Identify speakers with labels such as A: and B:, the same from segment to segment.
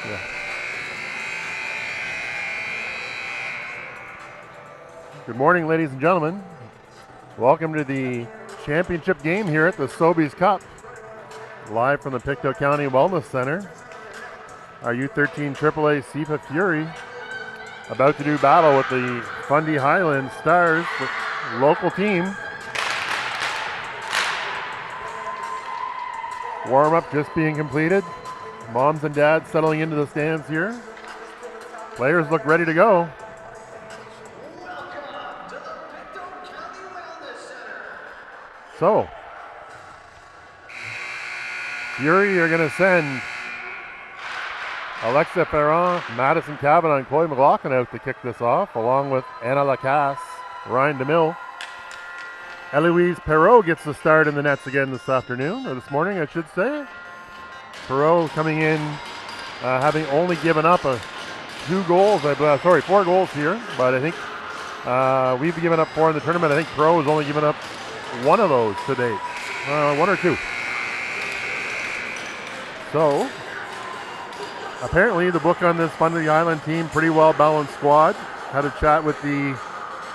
A: Yeah. Good morning, ladies and gentlemen. Welcome to the championship game here at the Sobeys Cup. Live from the Pictou County Wellness Center. Our U13AAA SIFA Fury about to do battle with the Fundy Highland Stars, the local team. Warm-up just being completed. Moms and dads settling into the stands here. Players look ready to go. So, Fury are going to send Alexa Ferrand, Madison Cavanaugh, and Chloe McLaughlin out to kick this off, along with Anna Lacasse, Ryan DeMille. Eloise Perreault gets the start in the nets again this afternoon, or this morning, I should say. Perreault coming in, having only given up 4 goals here, but I think we've given up 4 in the tournament. I think Perreault has only given up 1 of those to date, 1 or 2. So, apparently the book on this Fundy Highland team, pretty well balanced squad. Had a chat with the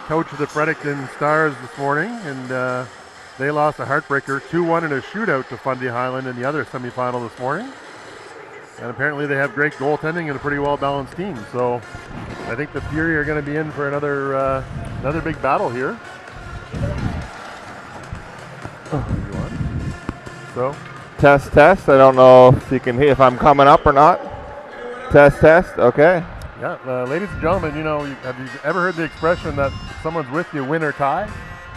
A: coach of the Fredericton Stars this morning, and they lost a heartbreaker 2-1 in a shootout to Fundy Highland in the other semifinal this morning. And apparently they have great goaltending and a pretty well balanced team. So I think the Fury are going to be in for another big battle here. So
B: test. I don't know if you can hear if I'm coming up or not. Test. Okay.
A: Yeah, ladies and gentlemen, have you ever heard the expression that someone's with you, win or tie?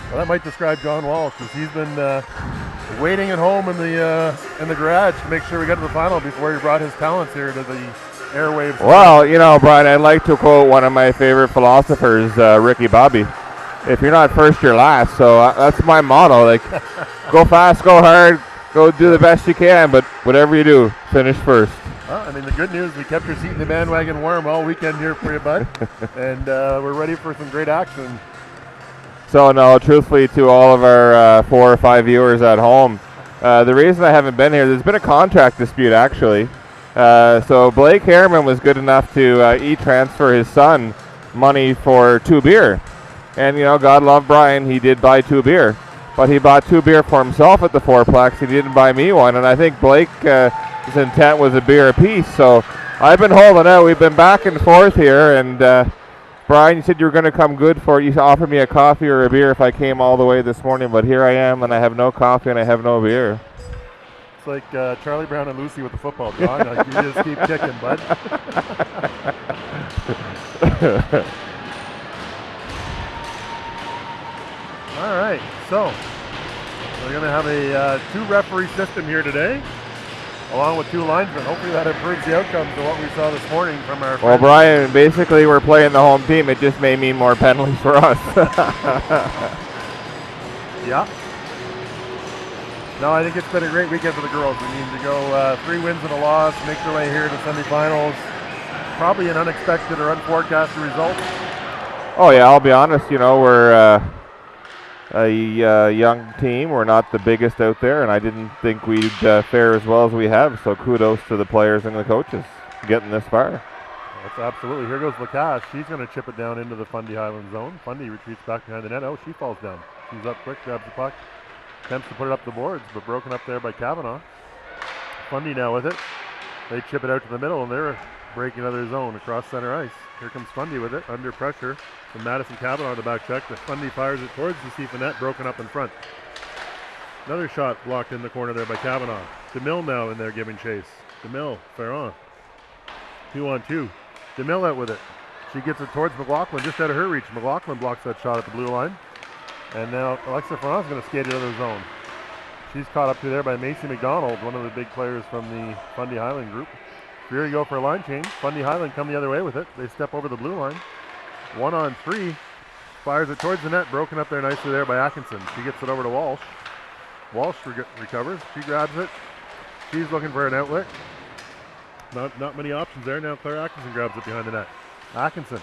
A: Well, that might describe John Walsh, because he's been waiting at home in the garage to make sure we get to the final before he brought his talents here to the airwaves.
B: Well, Brian, I'd like to quote one of my favorite philosophers, Ricky Bobby. If you're not first, you're last. So that's my motto. Like, go fast, go hard, go do the best you can, but whatever you do, finish first.
A: Well, I mean, the good news, we kept your seat in the bandwagon warm all weekend here for you, bud. And we're ready for some great action.
B: So, no, truthfully, to all of our 4 or 5 viewers at home, the reason I haven't been here, there's been a contract dispute, actually. So Blake Harriman was good enough to e-transfer his son money for 2 beer. And, God love Brian, he did buy 2 beer. But he bought 2 beer for himself at the fourplex. He didn't buy me one. And I think Blake, his intent was a beer apiece. So I've been holding out. We've been back and forth here. And Brian, you said you were going to come good for it. You offered me a coffee or a beer if I came all the way this morning. But here I am, and I have no coffee and I have no beer.
A: It's like Charlie Brown and Lucy with the football, John. Like, you just keep kicking, bud. All right, so we're going to have a 2-referee system here today, along with 2 linesmen. Hopefully that improves the outcomes of what we saw this morning from our friends.
B: Well, Brian, basically we're playing the home team. It just may mean more penalties for us.
A: Yeah. No, I think it's been a great weekend for the girls. We need to go 3 wins and a loss, make their way here to semifinals. Probably an unexpected or unforecasted result.
B: Oh, yeah, I'll be honest. We're a young team. We're not the biggest out there, and I didn't think we'd fare as well as we have. So kudos to the players and the coaches getting this far.
A: That's absolutely. Here goes Lacasse. She's going to chip it down into the Fundy Highland zone. Fundy retreats back behind the net. Oh, she falls down. She's up quick, grabs the puck, attempts to put it up the boards, but broken up there by Cavanaugh. Fundy now with it. They chip it out to the middle, and they're breaking another zone across center ice. Here comes Fundy with it, under pressure from Madison Cavanaugh on the back check. The Fundy fires it towards the SIFA net, broken up in front. Another shot blocked in the corner there by Cavanaugh. DeMille now in there giving chase. DeMille, Ferrand. 2-on-2. DeMille out with it. She gets it towards McLaughlin, just out of her reach. McLaughlin blocks that shot at the blue line. And now Alexa Ferrand's going to skate into the zone. She's caught up to there by Macy McDonald, one of the big players from the Fundy Highland group. Fury go for a line change. Fundy Highland come the other way with it. They step over the blue line. 1-on-3. Fires it towards the net. Broken up there nicely there by Atkinson. She gets it over to Walsh. Walsh recovers. She grabs it. She's looking for an outlet. Not many options there. Now Claire Atkinson grabs it behind the net. Atkinson.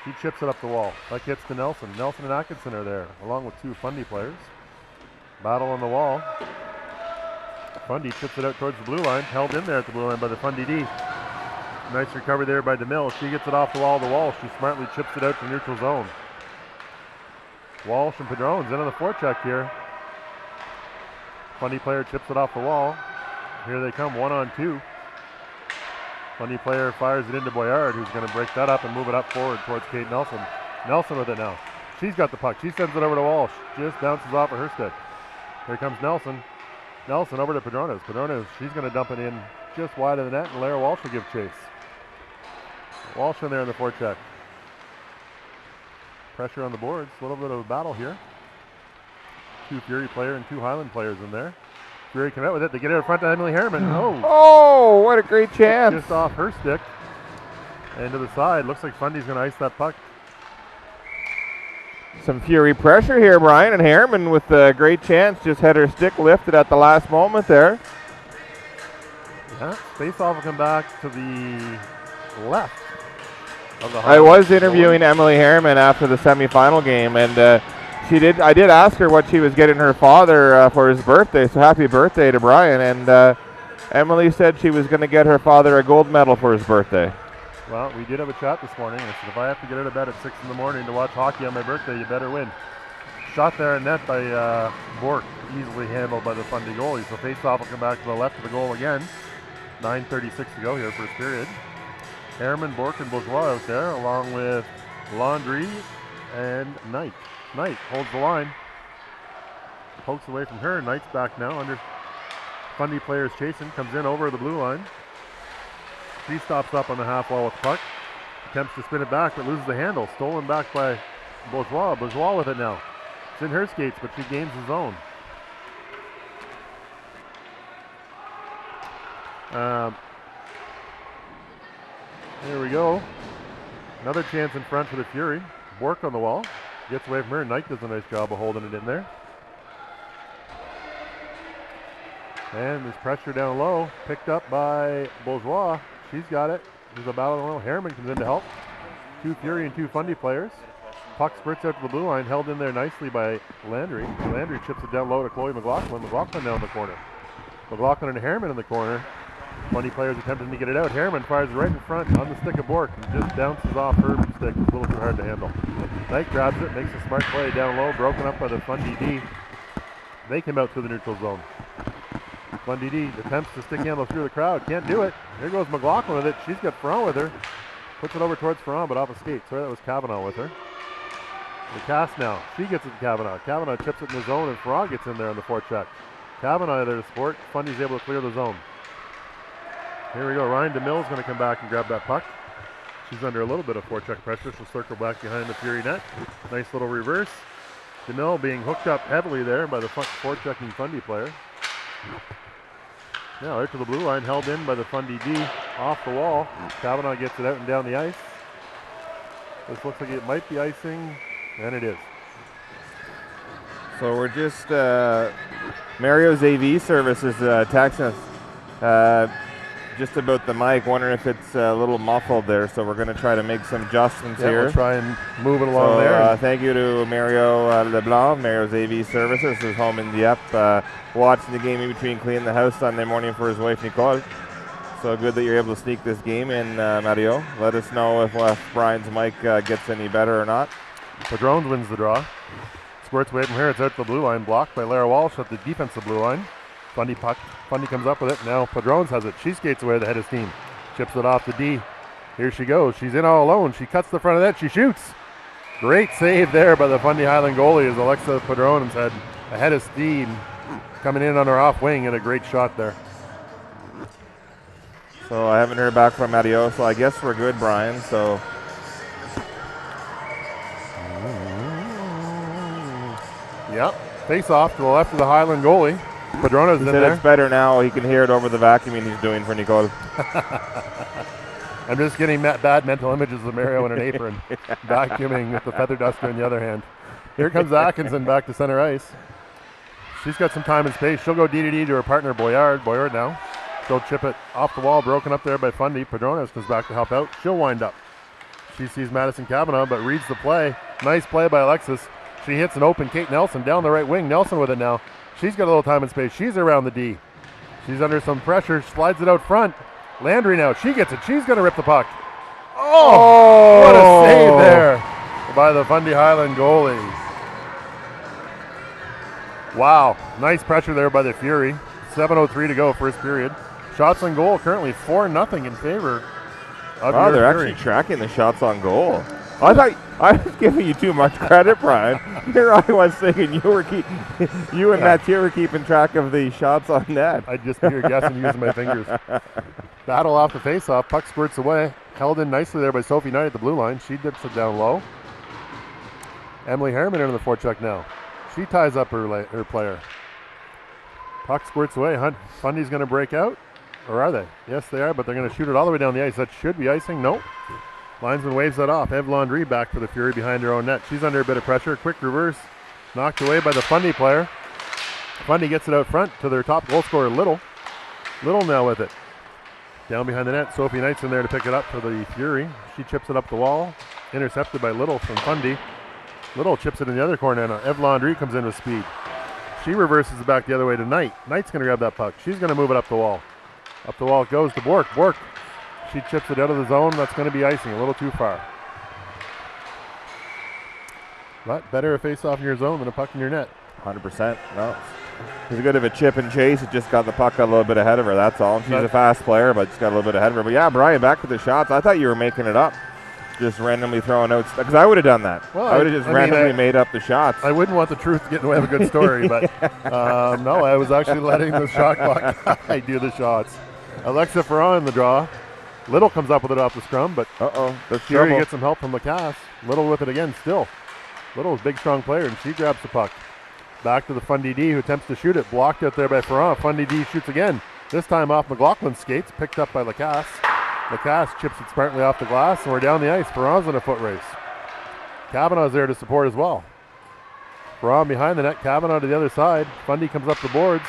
A: She chips it up the wall. That gets to Nelson. Nelson and Atkinson are there, along with 2 Fundy players. Battle on the wall. Fundy chips it out towards the blue line. Held in there at the blue line by the Fundy D. Nice recovery there by DeMille. She gets it off the wall to Walsh. She smartly chips it out to neutral zone. Walsh and Padrones into the forecheck here. Fundy player chips it off the wall. Here they come, 1-on-2. Fundy player fires it into Boyard, who's going to break that up and move it up forward towards Kate Nelson. Nelson with it now. She's got the puck. She sends it over to Walsh. Just bounces off of her stick. Here comes Nelson. Nelson over to Padrones. Padrones, she's going to dump it in just wide of the net, and Lara Walsh will give chase. Walsh in there in the forecheck. Pressure on the boards. A little bit of a battle here. 2 Fury player and 2 Highland players in there. Fury come out with it. They get it in front to Emily Harriman.
B: Oh, what a great chance.
A: Just off her stick. And to the side. Looks like Fundy's going to ice that puck.
B: Some Fury pressure here, Brian, and Harriman with a great chance. Just had her stick lifted at the last moment there.
A: Yeah, face-off will come back to the left of the
B: I was interviewing Emily Harriman after the semifinal game, and I did ask her what she was getting her father for his birthday, so happy birthday to Brian. And Emily said she was going to get her father a gold medal for his birthday.
A: Well, we did have a chat this morning. I said, if I have to get out of bed at 6 in the morning to watch hockey on my birthday, you better win. Shot there in net by Bork, easily handled by the Fundy goalie. So face-off will come back to the left of the goal again. 9:36 to go here, first period. Harriman, Bork, and Bourgeois out there, along with Laundrie and Knight. Knight holds the line. Pokes away from her. Knight's back now under Fundy players chasing. Comes in over the blue line. She stops up on the half wall with the puck. Attempts to spin it back, but loses the handle. Stolen back by Bourgeois. Bourgeois with it now. It's in her skates, but she gains the zone. Here we go. Another chance in front for the Fury. Bork on the wall. Gets away from her. Knight does a nice job of holding it in there. And there's pressure down low. Picked up by Bourgeois. She's got it. There's a battle down low. Harriman comes in to help. 2 Fury and 2 Fundy players. Puck spurts out to the blue line. Held in there nicely by Landry. Landry chips it down low to Chloe McLaughlin. McLaughlin down the corner. McLaughlin and Harriman in the corner. Fundy players attempting to get it out. Harriman fires it right in front on the stick of Bork and just bounces off her stick. It's a little too hard to handle. Knight grabs it, makes a smart play down low, broken up by the Fundy D. They come out to the neutral zone. Fundy D attempts to stick handle through the crowd. Can't do it. Here goes McLaughlin with it. She's got Ferrand with her. Puts it over towards Ferrand, but off a skate. Sorry, that was Kavanaugh with her. The cast now. She gets it to Kavanaugh. Kavanaugh chips it in the zone, and Ferrand gets in there on the forecheck. Kavanaugh there to support. Fundy's able to clear the zone. Here we go. Ryan DeMille's going to come back and grab that puck. She's under a little bit of forecheck pressure. She'll circle back behind the Fury net. Nice little reverse. DeMille being hooked up heavily there by the forechecking Fundy player. Now out to the blue line, held in by the Fundy D. Off the wall. Kavanaugh gets it out and down the ice. This looks like it might be icing, and it is.
B: So we're just, Mario's AV service is texting us just about the mic, wondering if it's a little muffled there, so we're going to try to make some adjustments here.
A: We'll try and move it along there.
B: Thank you to Mario LeBlanc, Mario's AV Services, who's home in Dieppe, watching the game in between cleaning the house Sunday morning for his wife, Nicole. So good that you're able to sneak this game in, Mario. Let us know if Brian's mic gets any better or not.
A: Padrones wins the draw. Squirts away from here. It's out to the blue line, blocked by Lara Walsh at the defensive blue line. Fundy puck. Fundy comes up with it. Now Padrones has it. She skates away the head of steam. Chips it off to D. Here she goes. She's in all alone. She cuts the front of that. She shoots. Great save there by the Fundy Highland goalie as Alexa Padrones had a head of steam coming in on her off wing and a great shot there.
B: So I haven't heard back from Mario, so I guess we're good, Brian. So
A: yep. Face off to the left of the Highland goalie. Padrona's in there.
B: It's better now. He can hear it over the vacuuming he's doing for Nicole.
A: I'm just getting bad mental images of Mario in an apron, vacuuming with the feather duster in the other hand. Here comes Atkinson back to center ice. She's got some time and space. She'll go D-to-D to her partner, Boyard. Boyard now. She'll chip it off the wall, broken up there by Fundy. Padronas comes back to help out. She'll wind up. She sees Madison Kavanaugh, but reads the play. Nice play by Alexis. She hits an open Kate Nelson down the right wing. Nelson with it now. She's got a little time and space. She's around the D. She's under some pressure. Slides it out front. Landry now. She gets it. She's going to rip the puck.
B: Oh!
A: What a save there by the Fundy Highland goalie. Wow. Nice pressure there by the Fury. 7:03 to go, first period. Shots on goal currently 4-0 in favor of
B: Wow, they're
A: Fury.
B: actually tracking the shots on goal. I thought I was giving you too much credit, Brian. Here I was thinking you and Matt were keeping track of the shots on net.
A: I'd just be here guessing using my fingers. Battle off the face-off. Puck squirts away. Held in nicely there by Sophie Knight at the blue line. She dips it down low. Emily Harriman into the forecheck now. She ties up her player. Puck squirts away. Fundy's going to break out. Or are they? Yes, they are, but they're going to shoot it all the way down the ice. That should be icing. Nope. Linesman waves that off. Eve Landry back for the Fury behind her own net. She's under a bit of pressure. Quick reverse. Knocked away by the Fundy player. Fundy gets it out front to their top goal scorer, Little. Little now with it. Down behind the net. Sophie Knight's in there to pick it up for the Fury. She chips it up the wall. Intercepted by Little from Fundy. Little chips it in the other corner now. Eve Landry comes in with speed. She reverses it back the other way to Knight. Knight's going to grab that puck. She's going to move it up the wall. Up the wall it goes to Bork. Bork. She chips it out of the zone. That's going to be icing. A little too far. But better a face-off in your zone than a puck in your net.
B: 100%. No. It was a good of a chip and chase. It just got the puck a little bit ahead of her. That's all. She's a fast player, but just got a little bit ahead of her. But yeah, Brian, back with the shots. I thought you were making it up. Just randomly throwing out, because I would have done that. Well, I would have just randomly made up the shots.
A: I wouldn't want the truth to get in the way of a good story, but no, I was actually letting the shot clock guy do the shots. Alexa Ferron in the draw. Little comes up with it off the scrum, but the Fury gets some help from Lacasse. Little with it again still. Little is a big, strong player, and she grabs the puck. Back to the Fundy D, who attempts to shoot it. Blocked out there by Ferron. Fundy D shoots again. This time off McLaughlin's skates, picked up by Lacasse. Lacasse chips it smartly off the glass, and we're down the ice. Ferron's in a foot race. Kavanaugh's there to support as well. Ferron behind the net, Kavanaugh to the other side. Fundy comes up the boards,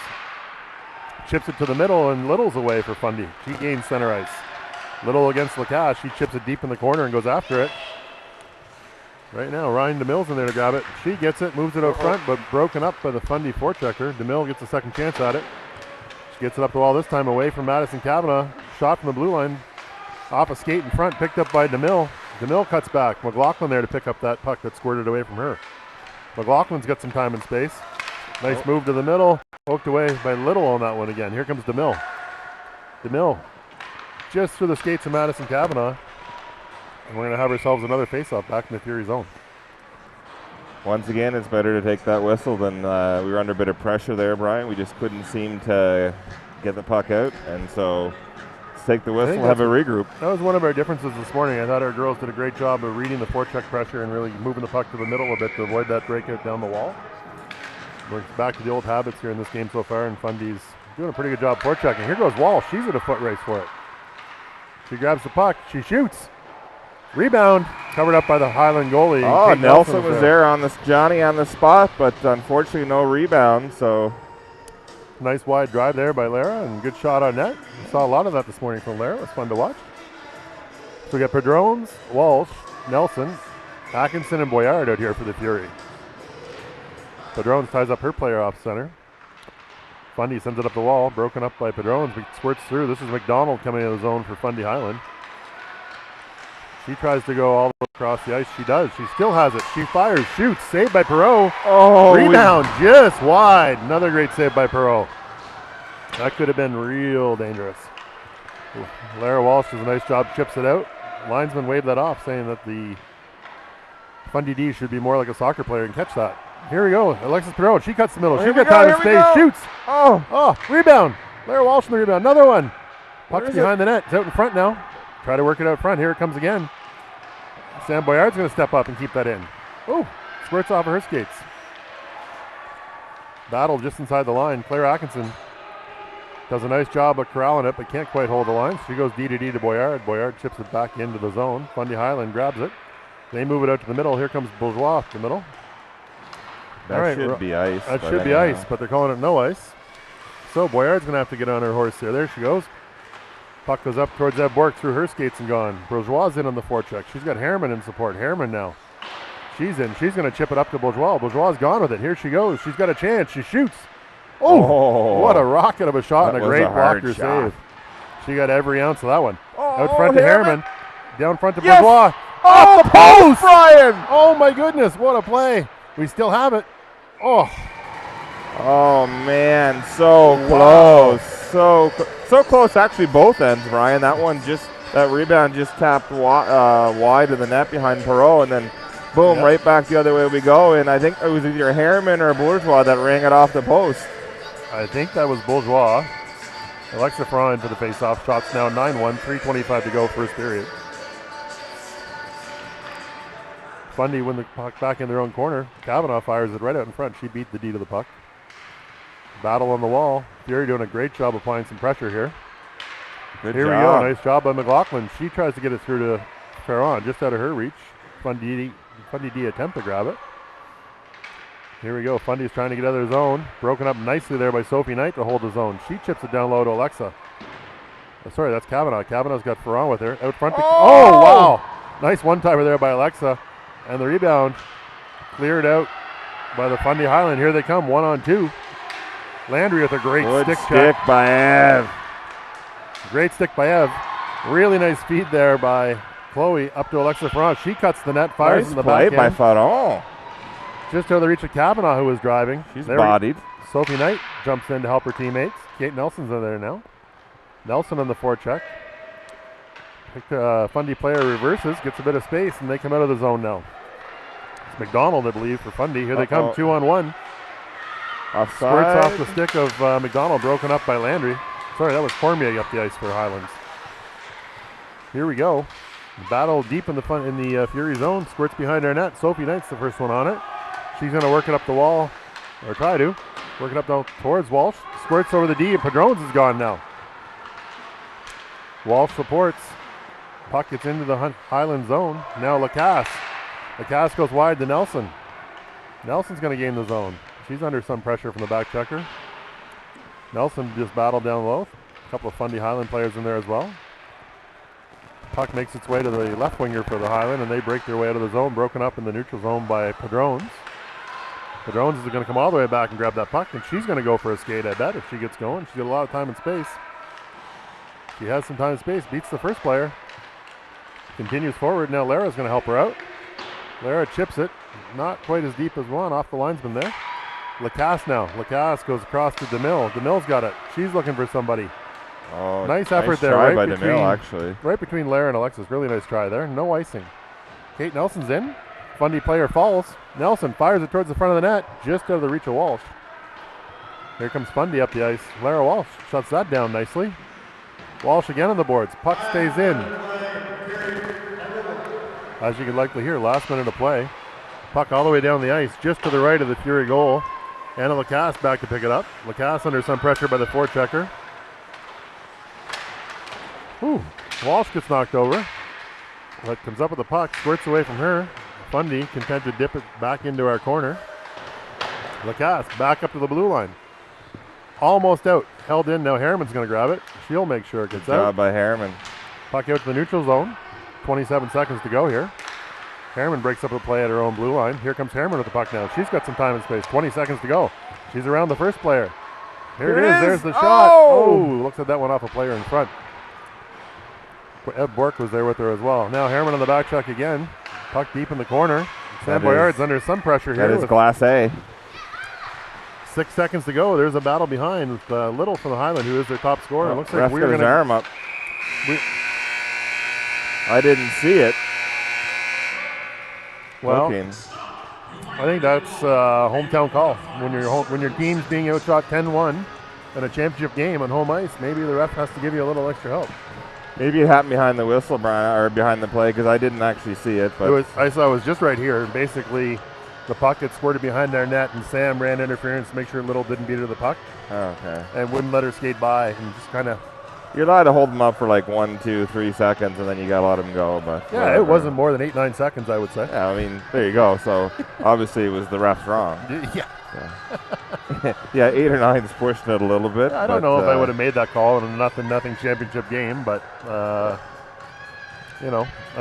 A: chips it to the middle, and Little's away for Fundy. She gains center ice. Little against Lacasse. She chips it deep in the corner and goes after it. Right now, Ryan DeMille's in there to grab it. She gets it, moves it out front, but broken up by the Fundy forechecker. DeMille gets a second chance at it. She gets it up the wall this time, away from Madison Kavanaugh. Shot from the blue line. Off a skate in front, picked up by DeMille. DeMille cuts back. McLaughlin there to pick up that puck that squirted away from her. McLaughlin's got some time and space. Nice move to the middle. Poked away by Little on that one again. Here comes DeMille. DeMille just through the skates of Madison Kavanaugh. And we're going to have ourselves another face-off back in the Fury zone.
B: Once again, it's better to take that whistle than we were under a bit of pressure there, Brian. We just couldn't seem to get the puck out. And so let's take the whistle and have a regroup.
A: That was one of our differences this morning. I thought our girls did a great job of reading the forecheck pressure and really moving the puck to the middle a bit to avoid that breakout down the wall. We're back to the old habits here in this game so far, and Fundy's doing a pretty good job forechecking. Here goes Wall. She's at a foot race for it. She grabs the puck. She shoots. Rebound. Covered up by the Highland goalie.
B: Oh, Nelson was there on this, Johnny on the spot, but unfortunately no rebound. So
A: nice wide drive there by Lara, and good shot on net. We saw a lot of that this morning from Lara. It was fun to watch. So we got Padrones, Walsh, Nelson, Atkinson, and Boyard out here for the Fury. Padrones ties up her player off center. Fundy sends it up the wall, broken up by Padrones, but squirts through. This is McDonald coming in the zone for Fundy Highland. She tries to go all the way across the ice. She does. She still has it. She fires, shoots, saved by Perreault.
B: Oh,
A: rebound just wide. Another great save by Perreault. That could have been real dangerous. Lara Walsh does a nice job, chips it out. Linesman waved that off, saying that the Fundy D should be more like a soccer player and catch that. Here we go. Alexis Perreault. She cuts the middle. She's got time and space. Shoots. Oh, rebound. Lara Walsh in the rebound. Another one. Puck's behind the net. It's out in front now. Try to work it out front. Here it comes again. Sam Boyard's going to step up and keep that in. Oh, squirts off of her skates. Battle just inside the line. Claire Atkinson does a nice job of corralling it, but can't quite hold the line. She goes D to Boyard. Boyard chips it back into the zone. Fundy Highland grabs it. They move it out to the middle. Here comes Bourgeois up the middle.
B: That should be ice.
A: That should be ice, but they're calling it no ice. So Boyard's going to have to get on her horse there. There she goes. Puck goes up towards Eb Bork through her skates and gone. Bourgeois in on the forecheck. She's got Harriman in support. Harriman now. She's in. She's going to chip it up to Bourgeois. Bourgeois gone with it. Here she goes. She's got a chance. She shoots. Oh, what a rocket of a shot and a great blocker save. She got every ounce of that one.
B: Oh,
A: Out front to Harriman. Down front to
B: Yes!
A: Bourgeois.
B: Off the post, Brian!
A: Oh my goodness, what a play. We still have it. Oh.
B: Oh man, so close. So close actually both ends, Brian. That rebound just tapped wide of the net behind Perot, and then boom, right back the other way we go. And I think it was either Harriman or Bourgeois that rang it off the post.
A: I think that was Bourgeois. Alexa Ferrand for the face-off. Shots now 9-1, 3:25 to go first period. Fundy win the puck back in their own corner. Kavanaugh fires it right out in front. She beat the D to the puck. Battle on the wall. Fury doing a great job applying some pressure here.
B: Good
A: Here
B: job.
A: we go. Nice job by McLaughlin. She tries to get it through to Ferrand, just out of her reach. Fundy D attempt to grab it. Here we go. Fundy's trying to get out of their zone. Broken up nicely there by Sophie Knight to hold the zone. She chips it down low to Alexa. Oh, sorry, that's Kavanaugh. Kavanaugh's got Ferrand with her. Out front. Oh, wow. Nice one-timer there by Alexa. And the rebound cleared out by the Fundy Highland. Here they come, 1-on-2. Landry with a great stick check.
B: By Ev.
A: Great stick by Ev. Really nice feed there by Chloe up to Alexa Ferrand. She cuts the net, fires in the
B: play
A: backhand.
B: by Fadon.
A: Just out of the reach of Kavanaugh, who was driving.
B: She's bodied.
A: Sophie Knight jumps in to help her teammates. Kate Nelson's in there now. Nelson on the forecheck. Fundy player reverses, gets a bit of space, and they come out of the zone now. It's McDonald, I believe, for Fundy. Here they come, 2-on-1.
B: Offside.
A: Squirts off the stick of McDonald, broken up by Landry. Sorry, that was Cormier up the ice for Highlands. Here we go. Battle deep in the Fury zone. Squirts behind our net. Sophie Knight's the first one on it. She's going to work it up the wall, or try to. Work it up down towards Walsh. Squirts over the D, and Padrones is gone now. Walsh supports. Puck gets into the Highland zone. Now Lacasse. Lacasse goes wide to Nelson. Nelson's going to gain the zone. She's under some pressure from the back checker. Nelson just battled down low. A couple of Fundy Highland players in there as well. Puck makes its way to the left winger for the Highland, and they break their way out of the zone, broken up in the neutral zone by Padrones. Padrones is going to come all the way back and grab that puck, and she's going to go for a skate, I bet, if she gets going. She's got a lot of time and space. She has some time and space, beats the first player. Continues forward. Now Lara's going to help her out. Lara chips it. Not quite as deep as one. Off the linesman there. Lacasse now. Lacasse goes across to DeMille. DeMille's got it. She's looking for somebody.
B: Oh,
A: nice effort there.
B: Try
A: right
B: by
A: between,
B: DeMille, actually.
A: Right between Lara and Alexis. Really nice try there. No icing. Kate Nelson's in. Fundy player falls. Nelson fires it towards the front of the net. Just out of the reach of Walsh. Here comes Fundy up the ice. Lara Walsh shuts that down nicely. Walsh again on the boards. Puck stays in. As you can likely hear, last minute of play. Puck all the way down the ice, just to the right of the Fury goal. Anna Lacasse back to pick it up. Lacasse under some pressure by the forechecker. Ooh, Walsh gets knocked over. But comes up with the puck, squirts away from her. Fundy content to dip it back into our corner. Lacasse back up to the blue line. Almost out, held in. Now Harriman's going to grab it. She'll make sure it gets out.
B: Good job by Harriman.
A: Puck out to the neutral zone. 27 seconds to go here. Harriman breaks up the play at her own blue line. Here comes Harriman with the puck now. She's got some time and space. 20 seconds to go. She's around the first player. Here it is. There's the shot. Oh, looks like that went off a player in front. Ed Bork was there with her as well. Now Harriman on the back check again. Puck deep in the corner. Sam Boyard's under some pressure here.
B: That is Glass A.
A: 6 seconds to go. There's a battle behind with Little from the Highland, who is their top scorer. It looks like
B: we're going to arm up. I didn't see it.
A: Well, I think that's hometown call. When your team's being outshot 10-1 in a championship game on home ice, maybe the ref has to give you a little extra help.
B: Maybe it happened behind the whistle, Brian, or behind the play, because I didn't actually see it. But
A: I saw it was just right here. Basically, the puck gets squirted behind their net, and Sam ran interference to make sure Little didn't beat her to the puck.
B: Oh, okay.
A: And wouldn't let her skate by, and just kind of.
B: You're allowed to hold them up for like 1, 2, 3 seconds, and then you gotta let them go. But
A: yeah,
B: whatever.
A: It wasn't more than 8-9 seconds, I would say.
B: Yeah, I mean, there you go. So obviously it was the refs wrong.
A: Yeah.
B: Yeah, 8 or 9's pushing it a little bit.
A: I don't know if I would have made that call in a nothing championship game, but I'm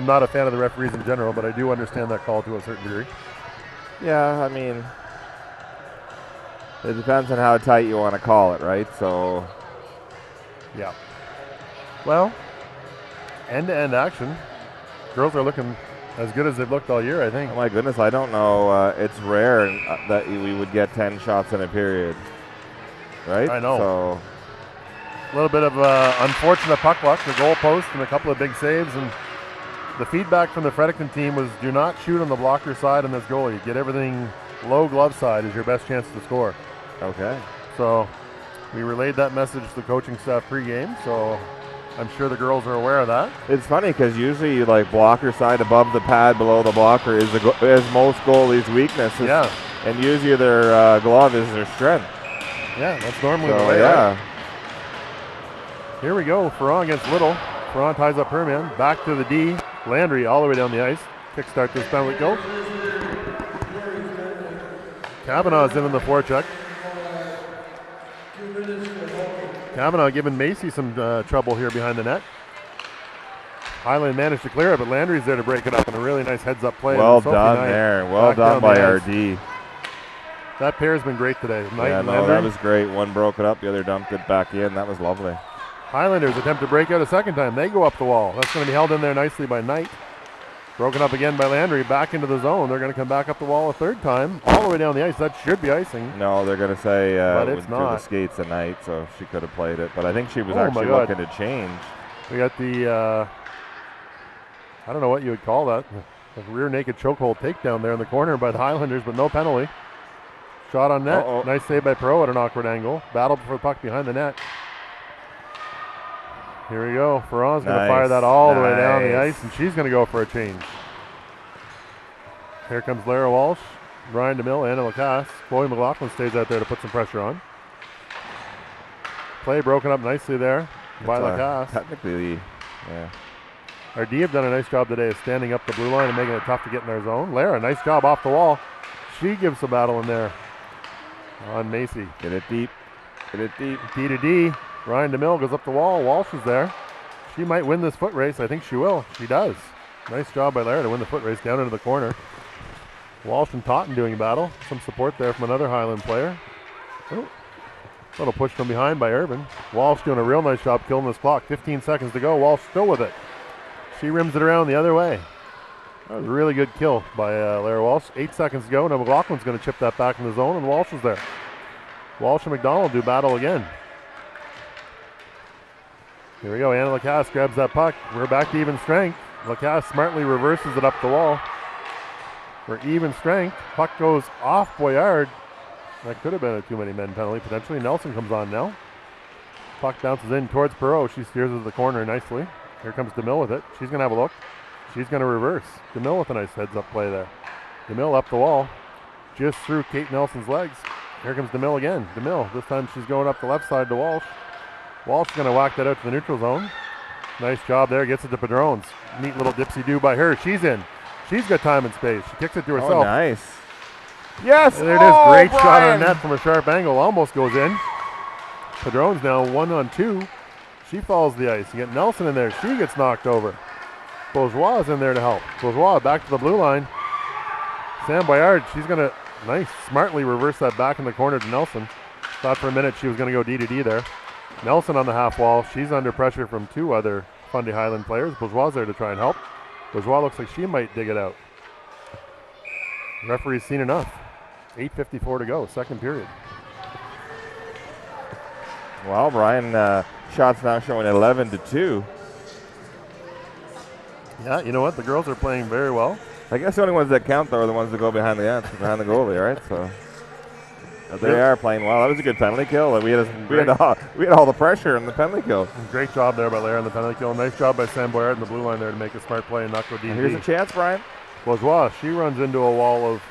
A: not a fan of the referees in general, but I do understand that call to a certain degree.
B: Yeah, I mean, it depends on how tight you want to call it, right? So.
A: Yeah. Well, end-to-end action. Girls are looking as good as they've looked all year, I think.
B: Oh my goodness, I don't know. It's rare that we would get 10 shots in a period, right?
A: I know.
B: So
A: a little bit of unfortunate puck luck, the goal post, and a couple of big saves. And the feedback from the Fredericton team was do not shoot on the blocker side on this goalie. Get everything low glove side is your best chance to score.
B: Okay.
A: So we relayed that message to the coaching staff pregame, so I'm sure the girls are aware of that.
B: It's funny because usually like blocker side above the pad, below the blocker is most goalies' weakness.
A: Yeah.
B: And usually their glove is their strength.
A: Yeah, that's normally
B: So,
A: the way.
B: yeah.
A: Right? Here we go. Ferron against Little. Ferron ties up her man. Back to the D. Landry all the way down the ice. Kickstart this penalty goal. Kavanaugh's in the forecheck. Kavanaugh giving Macy some trouble here behind the net. Highland managed to clear it, but Landry's there to break it up, and a really nice heads-up play.
B: Well done there. Well done by RD.
A: That pair's been great today.
B: Yeah, no, that was great. One broke it up, the other dumped it back in. That was lovely.
A: Highlanders attempt to break out a second time. They go up the wall. That's going to be held in there nicely by Knight. Broken up again by Landry, back into the zone. They're going to come back up the wall a third time, all the way down the ice. That should be icing.
B: No, they're going to say
A: but it's
B: through
A: not.
B: the skates at Night, so she could have played it. But I think she was actually looking to change.
A: We got the, I don't know what you would call that, the rear naked chokehold takedown there in the corner by the Highlanders, but no penalty. Shot on net.
B: Uh-oh.
A: Nice save by Perot at an awkward angle. Battle for the puck behind the net. Here we go. Ferron's going to fire that all the way down the ice, and she's going to go for a change. Here comes Lara Walsh, Brian DeMille, Anna Lacasse. Chloe McLaughlin stays out there to put some pressure on. Play broken up nicely there by Lacasse.
B: Technically, yeah.
A: Our D have done a nice job today of standing up the blue line and making it tough to get in their zone. Lara, nice job off the wall. She gives a battle in there on Macy.
B: Get it deep. Get it deep.
A: D to D. Ryan DeMille goes up the wall. Walsh is there. She might win this foot race. I think she will. She does. Nice job by Lara to win the foot race down into the corner. Walsh and Totten doing battle. Some support there from another Highland player. Oh, little push from behind by Irvin. Walsh doing a real nice job killing this clock. 15 seconds to go. Walsh still with it. She rims it around the other way. That was a really good kill by Lara Walsh. 8 seconds to go. Now McLaughlin's going to chip that back in the zone, and Walsh is there. Walsh and McDonald do battle again. Here we go. Anna Lacasse grabs that puck. We're back to even strength. Lacasse smartly reverses it up the wall. For even strength. Puck goes off Boyard. That could have been a too many men penalty potentially. Nelson comes on now. Puck bounces in towards Perot. She steers it to the corner nicely. Here comes DeMille with it. She's going to have a look. She's going to reverse. DeMille with a nice heads-up play there. DeMille up the wall. Just through Kate Nelson's legs. Here comes DeMille again. DeMille, this time she's going up the left side to Walsh. Walsh is going to whack that out to the neutral zone. Nice job there. Gets it to Padrones. Neat little dipsy-do by her. She's in. She's got time and space. She kicks it to herself.
B: Oh, nice. Yes.
A: And there it is. Great shot on net from a sharp angle. Almost goes in. Padrones now 1-on-2. She falls the ice. You get Nelson in there. She gets knocked over. Bourgeois is in there to help. Bourgeois back to the blue line. Sam Boyard, she's going to smartly reverse that back in the corner to Nelson. Thought for a minute she was going to go D to D there. Nelson on the half wall. She's under pressure from two other Fundy Highland players. Bourgeois there to try and help. Bourgeois looks like she might dig it out. Referee's seen enough. 8:54 to go, second period.
B: Well, Brian, shots now showing 11-2.
A: Yeah, you know what? The girls are playing very well.
B: I guess the only ones that count, though, are the ones that go behind the net, behind the goalie, right? So they are playing well. That was a good penalty kill. We had all the pressure in the penalty kill.
A: Great job there by Lara on the penalty kill. Nice job by Sam Boyard in the blue line there to make a smart play and not go D.
B: Here's a chance, Brian.
A: Bourgeois, she runs into a wall of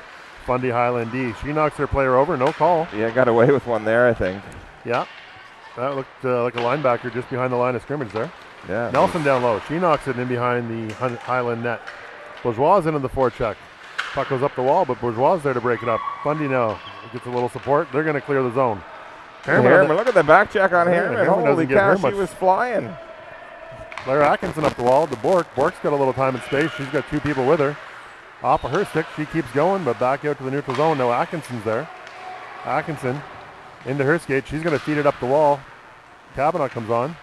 A: Fundy Highland D. She knocks her player over, no call.
B: Yeah, got away with one there, I think.
A: Yeah, that looked like a linebacker just behind the line of scrimmage there.
B: Yeah.
A: Nelson down low. She knocks it in behind the Highland net. Bourgeois is into the forecheck. Puck goes up the wall, but Bourgeois is there to break it up. Fundy now gets a little support. They're going to clear the zone.
B: Harriman, look at the back check on Harriman. Holy cow, she was flying.
A: Lara Atkinson up the wall to Bork. Bork's got a little time and space. She's got two people with her. Off of her stick, she keeps going, but back out to the neutral zone. No, Atkinson's there. Atkinson into her skate. She's going to feed it up the wall. Kavanaugh comes on.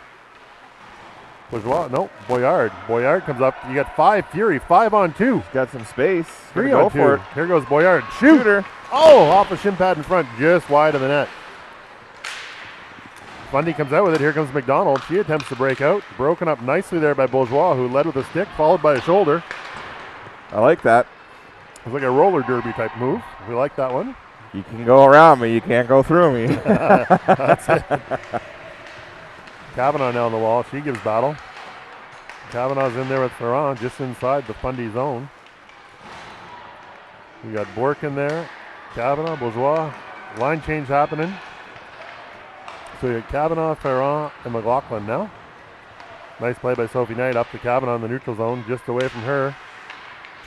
A: Bourgeois, no, Boyard. Boyard comes up. You got 5 Fury, 5 on 2.
B: Got some space.
A: 3
B: Gonna
A: on
B: go
A: 2.
B: for it.
A: Here goes Boyard. Shooter. Oh, off a shin pad in front, just wide of the net. Fundy comes out with it. Here comes McDonald. She attempts to break out. Broken up nicely there by Bourgeois, who led with a stick, followed by a shoulder.
B: I like that.
A: It's like a roller derby type move. We like that one.
B: You can go around me. You can't go through me.
A: That's it. Kavanaugh now on the wall. She gives battle. Kavanaugh's in there with Ferrand, just inside the Fundy zone. We got Bork in there. Kavanaugh, Bourgeois. Line change happening. So you got Kavanaugh, Ferrand, and McLaughlin now. Nice play by Sophie Knight up to Kavanaugh in the neutral zone, just away from her.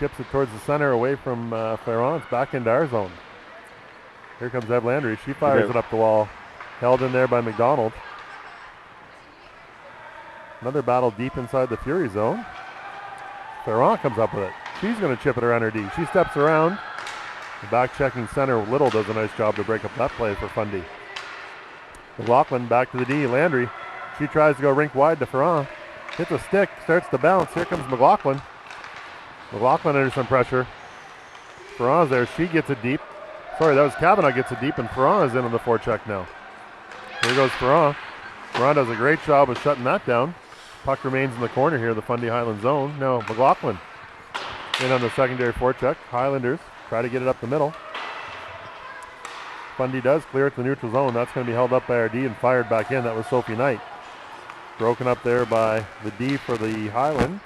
A: Chips it towards the center, away from Ferrand. It's back into our zone. Here comes Ev Landry. She fires it up the wall. Held in there by McDonald. Another battle deep inside the Fury zone. Ferrand comes up with it. She's going to chip it around her D. She steps around. The back checking center, Little does a nice job to break up that play for Fundy. McLaughlin back to the D. Landry. She tries to go rink wide to Ferrand. Hits a stick, starts to bounce. Here comes McLaughlin. McLaughlin under some pressure. Ferrand's there. She gets it deep. Sorry, that was Kavanaugh gets it deep, and Ferrand is in on the forecheck now. Here goes Ferrand. Ferrand does a great job of shutting that down. Puck remains in the corner here, the Fundy Highland zone. Now McLaughlin in on the secondary forecheck. Highlanders try to get it up the middle. Fundy does clear it to the neutral zone. That's going to be held up by our D and fired back in. That was Sophie Knight. Broken up there by the D for the Highland.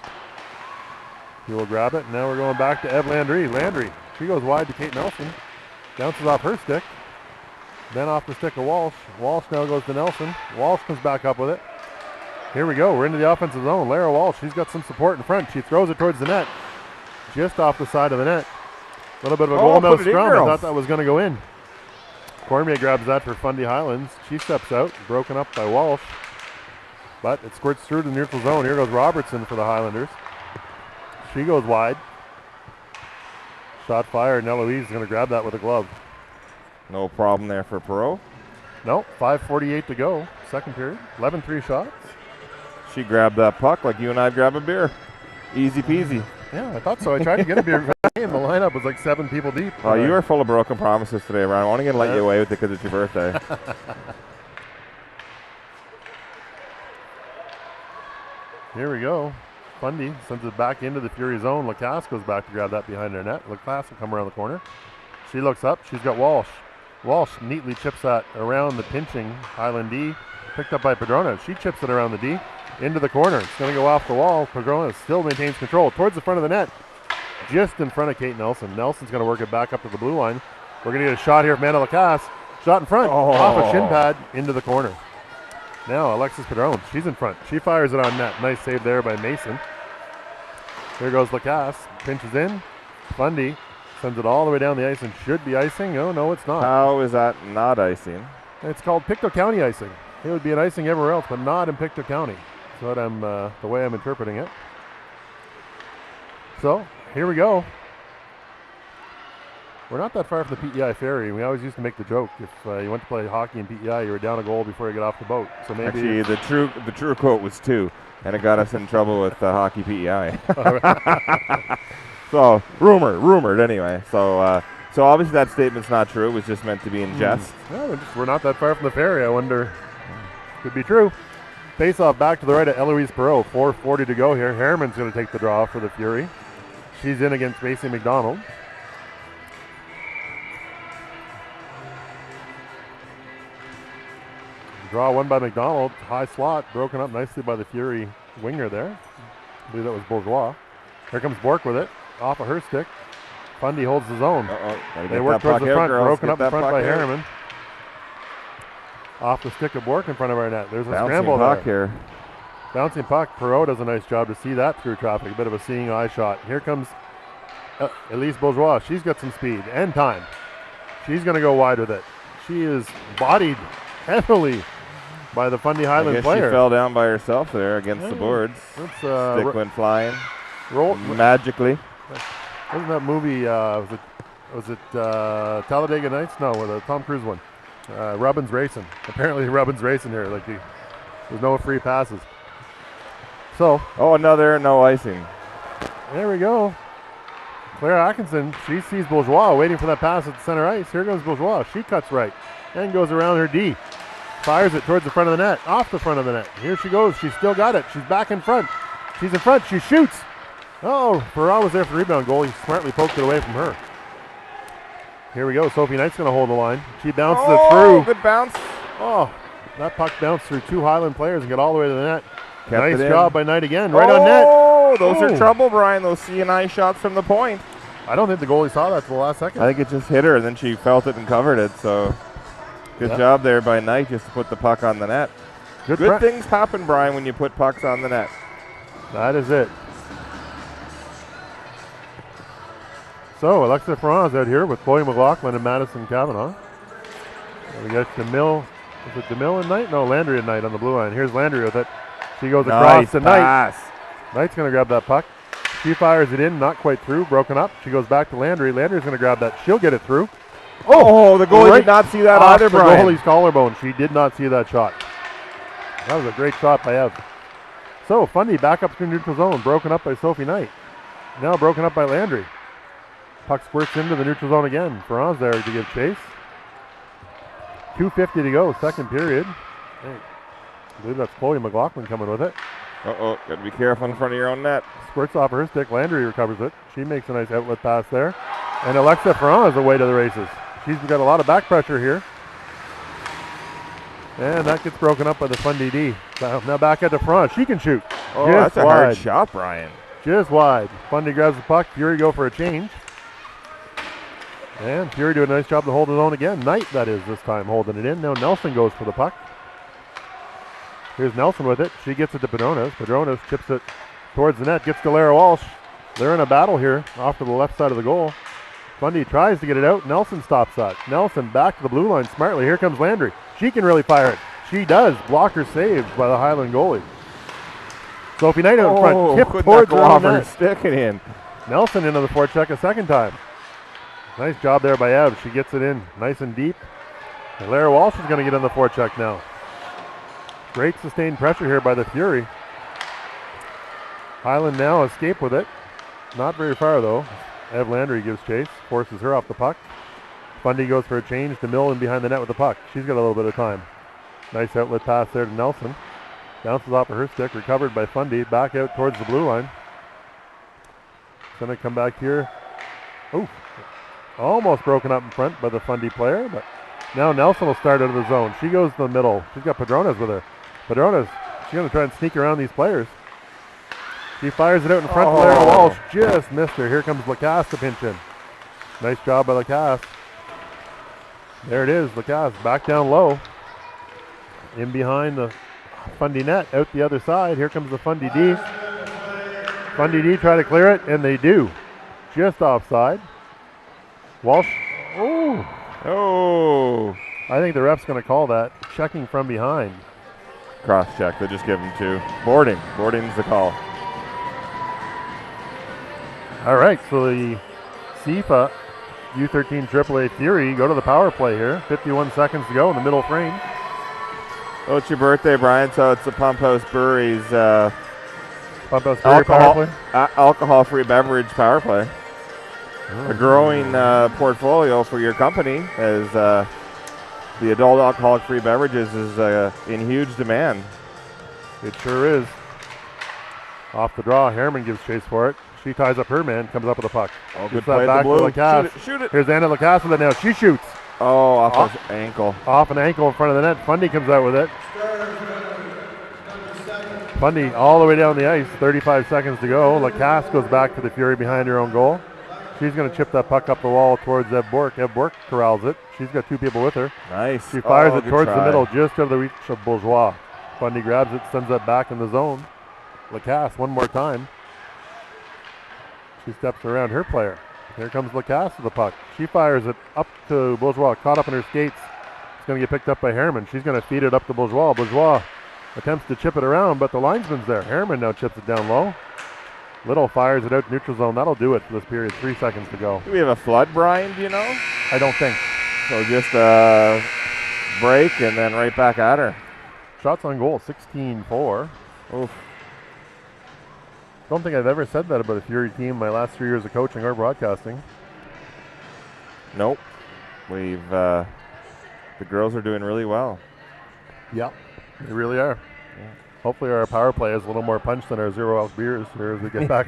A: He will grab it. Now we're going back to Ev Landry. Landry, she goes wide to Kate Nelson. Bounces off her stick. Then off the stick of Walsh. Walsh now goes to Nelson. Walsh comes back up with it. Here we go. We're into the offensive zone. Lara Walsh, she's got some support in front. She throws it towards the net. Just off the side of the net. A little bit of a goal-mouth scrum. I thought that was going to go in. Cormier grabs that for Fundy Highlands. She steps out. Broken up by Walsh. But it squirts through the neutral zone. Here goes Robertson for the Highlanders. She goes wide. Shot fired. Now Eloise is going to grab that with a glove.
B: No problem there for Perot.
A: No, 5:48 to go. Second period. 11-3 shots.
B: She grabbed that puck like you and I grab a beer. Easy peasy.
A: Yeah, I thought so. I tried to get a beer. And the lineup was like 7 people deep.
B: Oh, you are full of broken promises today, Ryan. I'm only going to let you away with it because it's your birthday.
A: Here we go. Fundy sends it back into the Fury zone. Lacasse goes back to grab that behind her net. Lacasse will come around the corner. She looks up. She's got Walsh. Walsh neatly chips that around the pinching Highland D. Picked up by Padrona. She chips it around the D. Into the corner. It's going to go off the wall. Padrona still maintains control. Towards the front of the net. Just in front of Kate Nelson. Nelson's going to work it back up to the blue line. We're going to get a shot here from Anna Lacasse. Shot in front. Off a shin pad into the corner. Now Alexis Padrone. She's in front. She fires it on net. Nice save there by Mason. Here goes Lacasse. Pinches in. Fundy sends it all the way down the ice and should be icing. Oh, no, it's not.
B: How is that not icing?
A: It's called Pictou County icing. It would be an icing everywhere else, but not in Pictou County. So that the way I'm interpreting it. So here we go. We're not that far from the PEI ferry. We always used to make the joke if you went to play hockey in PEI, you were down a goal before you get off the boat. So maybe
B: actually the true quote was 2, and it got us in trouble with hockey PEI. So rumored anyway. So obviously that statement's not true. It was just meant to be in jest.
A: Well, we're not that far from the ferry. I wonder, could be true. Face off back to the right of Eloise Perot. 4:40 to go here. Harriman's going to take the draw for the Fury. She's in against Macy McDonald. Draw won by McDonald. High slot, broken up nicely by the Fury winger there. I believe that was Bourgeois. Here comes Bork with it. Off of her stick. Fundy holds the zone. They work towards the front. Broken up in front by Harriman. Off the stick of Bork in front of our net. There's a scramble there.
B: Here.
A: Bouncing puck. Perot does a nice job to see that through traffic. A bit of a seeing eye shot. Here comes Elise Bourgeois. She's got some speed and time. She's going to go wide with it. She is bodied heavily by the Fundy Highland player.
B: She fell down by herself there against the boards. Stick went flying. Magically.
A: Wasn't that movie, was it Talladega Nights? No, the Tom Cruise one. Rubbin's Racing. Apparently Rubbin's Racing here. There's no free passes. So.
B: Oh, another no icing.
A: There we go. Claire Atkinson, she sees Bourgeois waiting for that pass at the center ice. Here goes Bourgeois. She cuts right and goes around her D. Fires it towards the front of the net, off the front of the net. Here she goes. She's still got it. She's back in front. She's in front. She shoots. Oh, Farrar was there for the rebound goal. He smartly poked it away from her. Here we go. Sophie Knight's going to hold the line. She bounces it through.
B: Good bounce.
A: Oh, that puck bounced through 2 Highland players and got all the way to the net.
B: Kept
A: nice job by Knight again. Right on net.
B: Oh, those are trouble, Brian. Those C&I shots from the point.
A: I don't think the goalie saw that till the last second.
B: I think it just hit her, and then she felt it and covered it. So good job there by Knight just to put the puck on the net. Good things happen, Brian, when you put pucks on the net.
A: That is it. So Alexa Ferran's out here with Chloe McLaughlin and Madison Kavanaugh. And we got DeMille. Is it DeMille and Knight? No, Landry and Knight on the blue line. Here's Landry with it. She goes across to Knight. Knight's going to grab that puck. She fires it in, not quite through, broken up. She goes back to Landry. Landry's going to grab that. She'll get it through.
B: Oh, the goalie did not see that either, Brian.
A: The goalie's collarbone. She did not see that shot. That was a great shot by Ev. So Fundy back up to neutral zone, broken up by Sophie Knight. Now broken up by Landry. Puck squirts into the neutral zone again. Ferran's there to give chase. 2:50 to go, second period. Hey, I believe that's Chloe McLaughlin coming with it.
B: Uh-oh, got to be careful in front of your own net.
A: Squirts off her stick. Landry recovers it. She makes a nice outlet pass there. And Alexa Ferran is away to the races. She's got a lot of back pressure here. And that gets broken up by the Fundy D. Now back at the front. She can shoot.
B: Oh, that's a hard shot, Brian.
A: Just wide. Fundy grabs the puck. Fury go for a change. And Fury doing a nice job to hold it on again. Knight, that is, this time holding it in. Now Nelson goes for the puck. Here's Nelson with it. She gets it to Padronas. Padronas chips it towards the net. Gets to Lara Walsh. They're in a battle here off to the left side of the goal. Fundy tries to get it out. Nelson stops that. Nelson back to the blue line smartly. Here comes Landry. She can really fire it. She does. Blocker saved by the Highland goalie. Sophie Knight out in front. Tip towards the own net.
B: Stick it in.
A: Nelson into the forecheck a second time. Nice job there by Ev. She gets it in nice and deep. And Lara Walsh is going to get on the forecheck now. Great sustained pressure here by the Fury. Highland now escape with it. Not very far though. Ev Landry gives chase, forces her off the puck. Fundy goes for a change to Mill in behind the net with the puck. She's got a little bit of time. Nice outlet pass there to Nelson. Bounces off of her stick, recovered by Fundy. Back out towards the blue line. It's going to come back here. Oh, almost broken up in front by the Fundy player, but now Nelson will start out of the zone. She goes to the middle. She's got Padronas with her. Padronas, she's going to try and sneak around these players. She fires it out in front to Lara Walsh. Just missed her. Here comes Lacasse to pinch in. Nice job by Lacasse. There it is. Lacasse back down low. In behind the Fundy net. Out the other side. Here comes the Fundy D. Fundy D try to clear it, and they do. Just offside. Walsh. Oh. I think the ref's going to call that. Checking from behind.
B: Cross check. They just give him 2. Boarding. Boarding's the call.
A: All right, so the CFA U13AAA Fury go to the power play here. 51 seconds to go in the middle frame.
B: Oh, it's your birthday, Brian, so it's the Pump House Brewery's
A: Pump House Brewery power play?
B: Alcohol-free beverage power play. A growing portfolio for your company as the adult alcoholic-free beverages is in huge demand.
A: It sure is. Off the draw, Harriman gives chase for it. She ties up her man, comes up with a puck.
B: Oh, good play at the blue. Shoot it.
A: Here's Anna Lacasse with it now. She shoots.
B: Oh, off his ankle.
A: Off an ankle in front of the net. Fundy comes out with it. Fundy all the way down the ice. 35 seconds to go. Lacasse goes back to the Fury behind her own goal. She's going to chip that puck up the wall towards Ev Bork. Ev Bork corrals it. She's got 2 people with her.
B: Nice.
A: She fires it towards the middle, just out of the reach of Bourgeois. Fundy grabs it, sends it back in the zone. Lacasse one more time. She steps around her player. Here comes Lacasse with the puck. She fires it up to Bourgeois, caught up in her skates. It's going to get picked up by Harriman. She's going to feed it up to Bourgeois. Bourgeois attempts to chip it around, but the linesman's there. Harriman now chips it down low. Little fires it out neutral zone. That'll do it for this period. 3 seconds to go.
B: Do we have a flood, Brian? Do you know?
A: I don't think.
B: So just a break and then right back at her.
A: Shots on goal, 16-4.
B: Oof.
A: Don't think I've ever said that about a Fury team my last 3 years of coaching or broadcasting.
B: Nope. We've the girls are doing really well.
A: Yeah, they really are. Yeah. Hopefully our power play has a little more punch than our 0-ounce beers here as we get back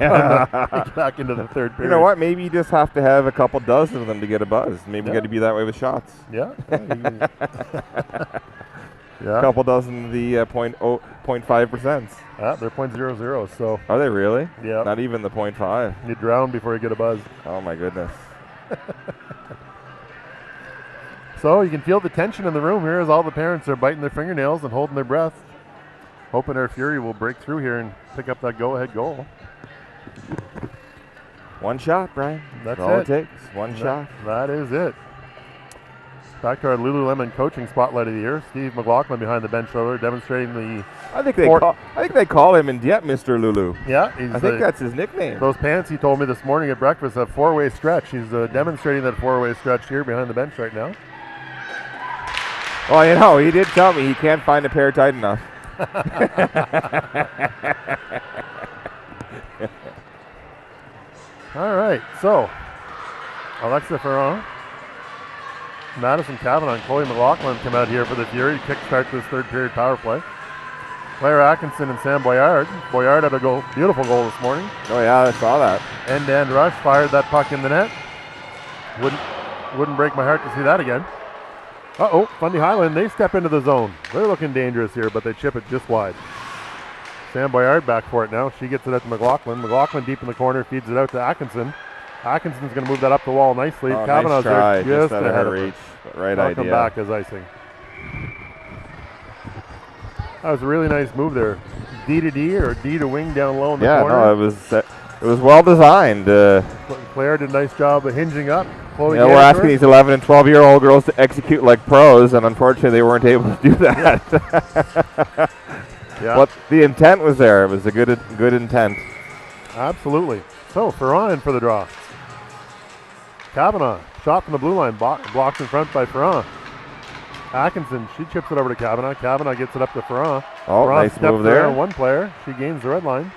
A: back into the third period.
B: You know what? Maybe you just have to have a couple dozen of them to get a buzz. Maybe you got to be that way with shots.
A: Yeah.
B: A couple dozen of the 0.5%.
A: Yeah, they're 0.00. So.
B: Are they really?
A: Yeah.
B: Not even the 0.5.
A: You drown before you get a buzz.
B: Oh my goodness.
A: So you can feel the tension in the room here as all the parents are biting their fingernails and holding their breath, hoping our Fury will break through here and pick up that go-ahead goal.
B: One shot, Brian.
A: That's
B: all
A: it.
B: it takes. One shot.
A: That is it. Back to our Lululemon coaching spotlight of the year. Steve McLaughlin behind the bench over, demonstrating the.
B: I think they call him in Dieppe Mr. Lulu.
A: Yeah,
B: I think that's his nickname.
A: Those pants he told me this morning at breakfast have four-way stretch. He's demonstrating that four-way stretch here behind the bench right now.
B: Well, you know, he did tell me he can't find a pair tight enough.
A: All right, so Alexa Ferron, Madison Cavanaugh, and Chloe McLaughlin come out here for the Fury to kickstart this third period power play. Claire Atkinson and Sam Boyard. Boyard had a beautiful goal this morning.
B: Oh yeah, I saw that.
A: End-to-end rush, fired that puck in the net. Wouldn't break my heart to see that again. Uh-oh, Fundy Highland, they step into the zone. They're looking dangerous here, but they chip it just wide. Sam Boyard back for it now. She gets it out to McLaughlin. McLaughlin deep in the corner, feeds it out to Atkinson. Atkinson's going to move that up the wall nicely.
B: Oh,
A: Cavanaugh's
B: nice try.
A: there just
B: out
A: ahead
B: of
A: of
B: reach.
A: her.
B: Right
A: I'll
B: idea.
A: come back as icing. That was a really nice move there. D to D or D to wing down low in the corner.
B: Yeah, no, it was well designed.
A: Claire did a nice job of hinging up.
B: We're asking these 11 and 12-year-old girls to execute like pros, and unfortunately they weren't able to do that.
A: Yeah.
B: But the intent was there. It was a good intent.
A: Absolutely. So, Ferron in for the draw. Cavanaugh, shot from the blue line, blocked in front by Ferron. Atkinson, she chips it over to Cavanaugh. Cavanaugh gets it up to Ferron.
B: Oh,
A: Ferron
B: nice move there.
A: On one player. She gains the red line.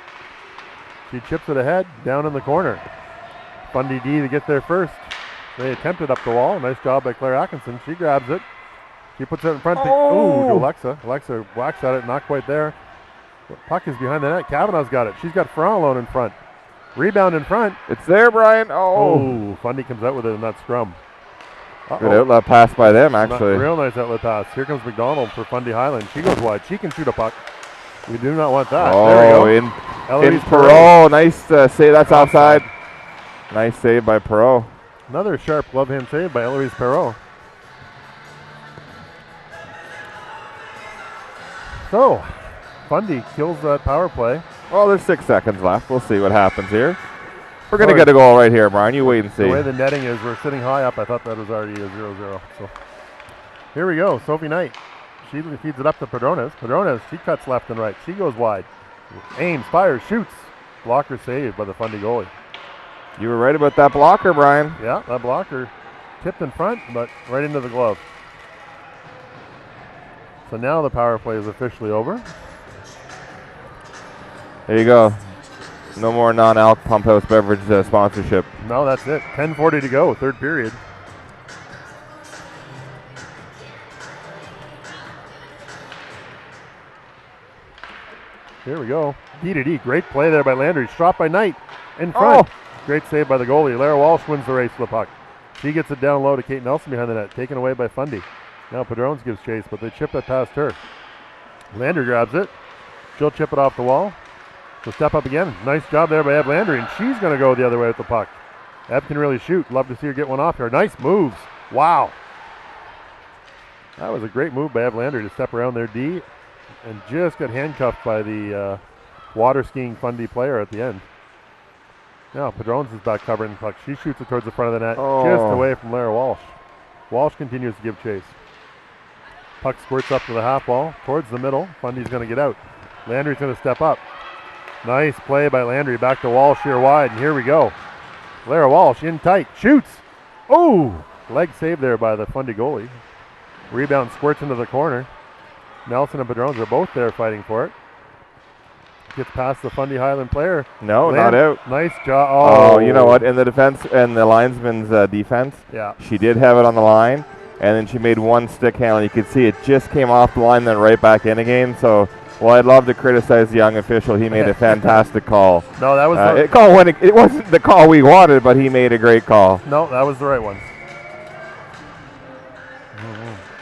A: She chips it ahead, down in the corner. Fundy D to get there first. They attempted up the wall. Nice job by Claire Atkinson. She grabs it. She puts it in front.
B: Oh!
A: To Alexa. Alexa whacks at it, not quite there. The puck is behind the net. Cavanaugh's got it. She's got Ferron alone in front. Rebound in front.
B: It's there, Brian. Oh,
A: Fundy comes out with it in that scrum.
B: Good outlet pass by them, actually.
A: Real nice outlet pass. Here comes McDonald for Fundy Highland. She goes wide. She can shoot a puck. We do not want that.
B: Oh,
A: there we
B: go. In Perot. Nice save. That's outside. Nice save by Perot.
A: Another sharp glove hand save by Eloise Perot. So, Fundy kills that power play.
B: Well, there's 6 seconds left. We'll see what happens here. We're going to get a goal right here, Brian. You wait and see.
A: The way the netting is, we're sitting high up. I thought that was already a 0-0. So, here we go. Sophie Knight. She feeds it up to Padrones. Padrones, she cuts left and right. She goes wide. Aims, fires, shoots. Blocker saved by the Fundy goalie.
B: You were right about that blocker, Brian.
A: Yeah, that blocker tipped in front, but right into the glove. So now the power play is officially over.
B: There you go. No more non-alc Pump House beverage sponsorship.
A: No, that's it. 10:40 to go, third period. Here we go. D to D. Great play there by Landry. Shot by Knight in front.
B: Oh.
A: Great save by the goalie. Lara Walsh wins the race for the puck. She gets it down low to Kate Nelson behind the net. Taken away by Fundy. Now Padrones gives chase, but they chip it past her. Landry grabs it. She'll chip it off the wall. She'll step up again. Nice job there by Ev Landry, and she's going to go the other way with the puck. Ev can really shoot. Love to see her get one off here. Nice moves. Wow. That was a great move by Ev Landry to step around their D and just got handcuffed by the water skiing Fundy player at the end. Now Padrones is back covering the puck. She shoots it towards the front of the net, just away from Lara Walsh. Walsh continues to give chase. Puck squirts up to the half wall, towards the middle. Fundy's going to get out. Landry's going to step up. Nice play by Landry, back to Walsh here wide, and here we go. Lara Walsh in tight, shoots. Oh, leg save there by the Fundy goalie. Rebound squirts into the corner. Nelson and Padrones are both there fighting for it. Gets past the Fundy Highland player.
B: No, not out.
A: Nice job.
B: Oh, you know what? In the defense and the linesman's defense,
A: yeah,
B: she did have it on the line, and then she made one stick handle. You could see it just came off the line, then right back in again. So, well, I'd love to criticize the young official. He made a fantastic call.
A: No, that was
B: it wasn't the call we wanted, but he made a great call.
A: No, that was the right one.